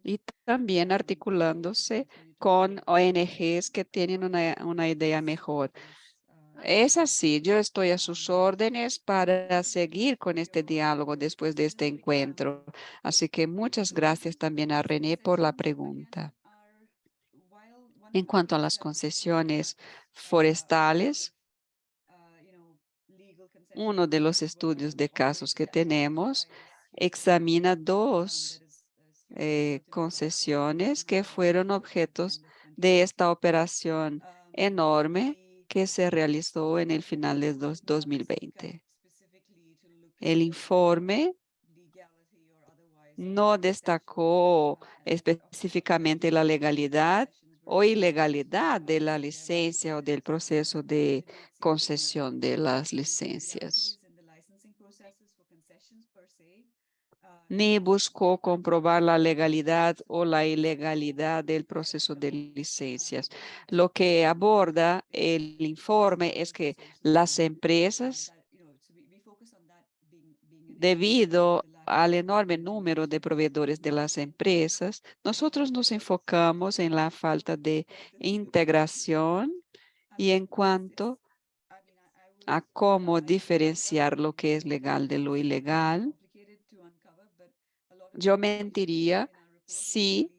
y también articulándose con ONGs que tienen una idea mejor. Es así, yo estoy a sus órdenes para seguir con este diálogo después de este encuentro. Así que muchas gracias también a René por la pregunta. En cuanto a las concesiones forestales, uno de los estudios de casos que tenemos examina dos concesiones que fueron objetos de esta operación enorme que se realizó en el final de 2020. El informe no destacó específicamente la legalidad o ilegalidad de la licencia o del proceso de concesión de las licencias, ni buscó comprobar la legalidad o la ilegalidad del proceso de licencias. Lo que aborda el informe es que las empresas, debido al enorme número de proveedores de las empresas, nosotros nos enfocamos en la falta de integración y en cuanto a cómo diferenciar lo que es legal de lo ilegal. Yo mentiría si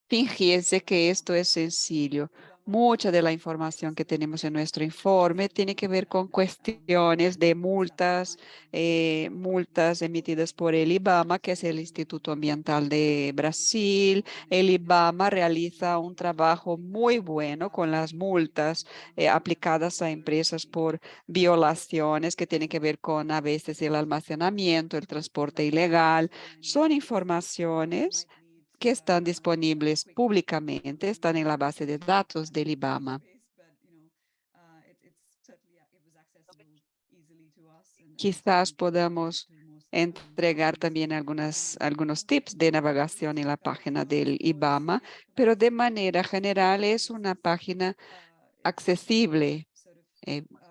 fingiese que esto es sencillo. Mucha de la información que tenemos en nuestro informe tiene que ver con cuestiones de multas, multas emitidas por el IBAMA, que es el Instituto Ambiental de Brasil. El IBAMA realiza un trabajo muy bueno con las multas aplicadas a empresas por violaciones que tienen que ver con a veces el almacenamiento, el transporte ilegal. Son informaciones que están disponibles públicamente, están en la base de datos del IBAMA. Quizás podamos entregar también algunos tips de navegación en la página del IBAMA, pero de manera general es una página accesible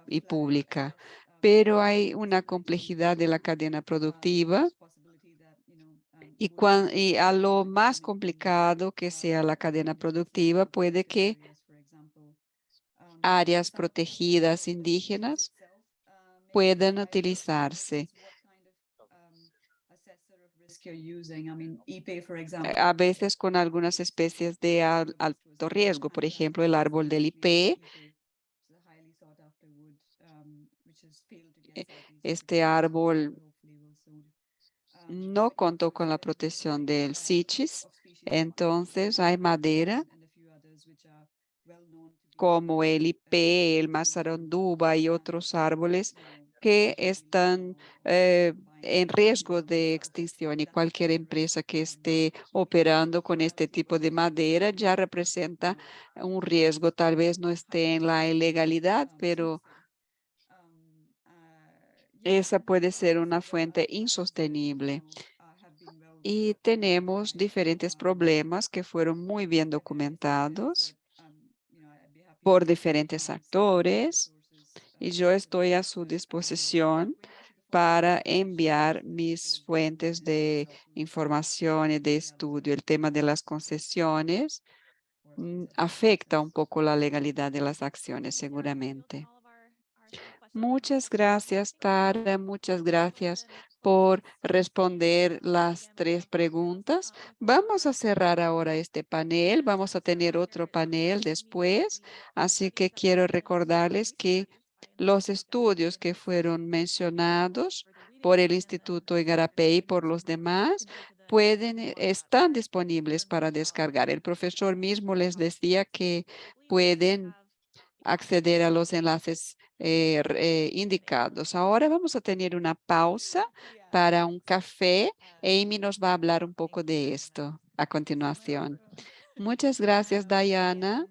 y pública. Pero hay una complejidad de la cadena productiva y a lo más complicado que sea la cadena productiva, puede que áreas protegidas indígenas puedan utilizarse. A veces con algunas especies de alto riesgo, por ejemplo, el árbol del IP. Este árbol no contó con la protección del CITES, entonces hay madera como el IP, el mazaranduba y otros árboles que están en riesgo de extinción, y cualquier empresa que esté operando con este tipo de madera ya representa un riesgo. Tal vez no esté en la ilegalidad, pero esa puede ser una fuente insostenible. Y tenemos diferentes problemas que fueron muy bien documentados por diferentes actores, y yo estoy a su disposición para enviar mis fuentes de información y de estudio. El tema de las concesiones afecta un poco la legalidad de las acciones, seguramente. Muchas gracias, Tara. Muchas gracias por responder las 3 preguntas. Vamos a cerrar ahora este panel. Vamos a tener otro panel después. Así que quiero recordarles que los estudios que fueron mencionados por el Instituto Igarapé y por los demás están disponibles para descargar. El profesor mismo les decía que pueden acceder a los enlaces indicados. Ahora vamos a tener una pausa para un café. Amy nos va a hablar un poco de esto a continuación. Muchas gracias, Diana.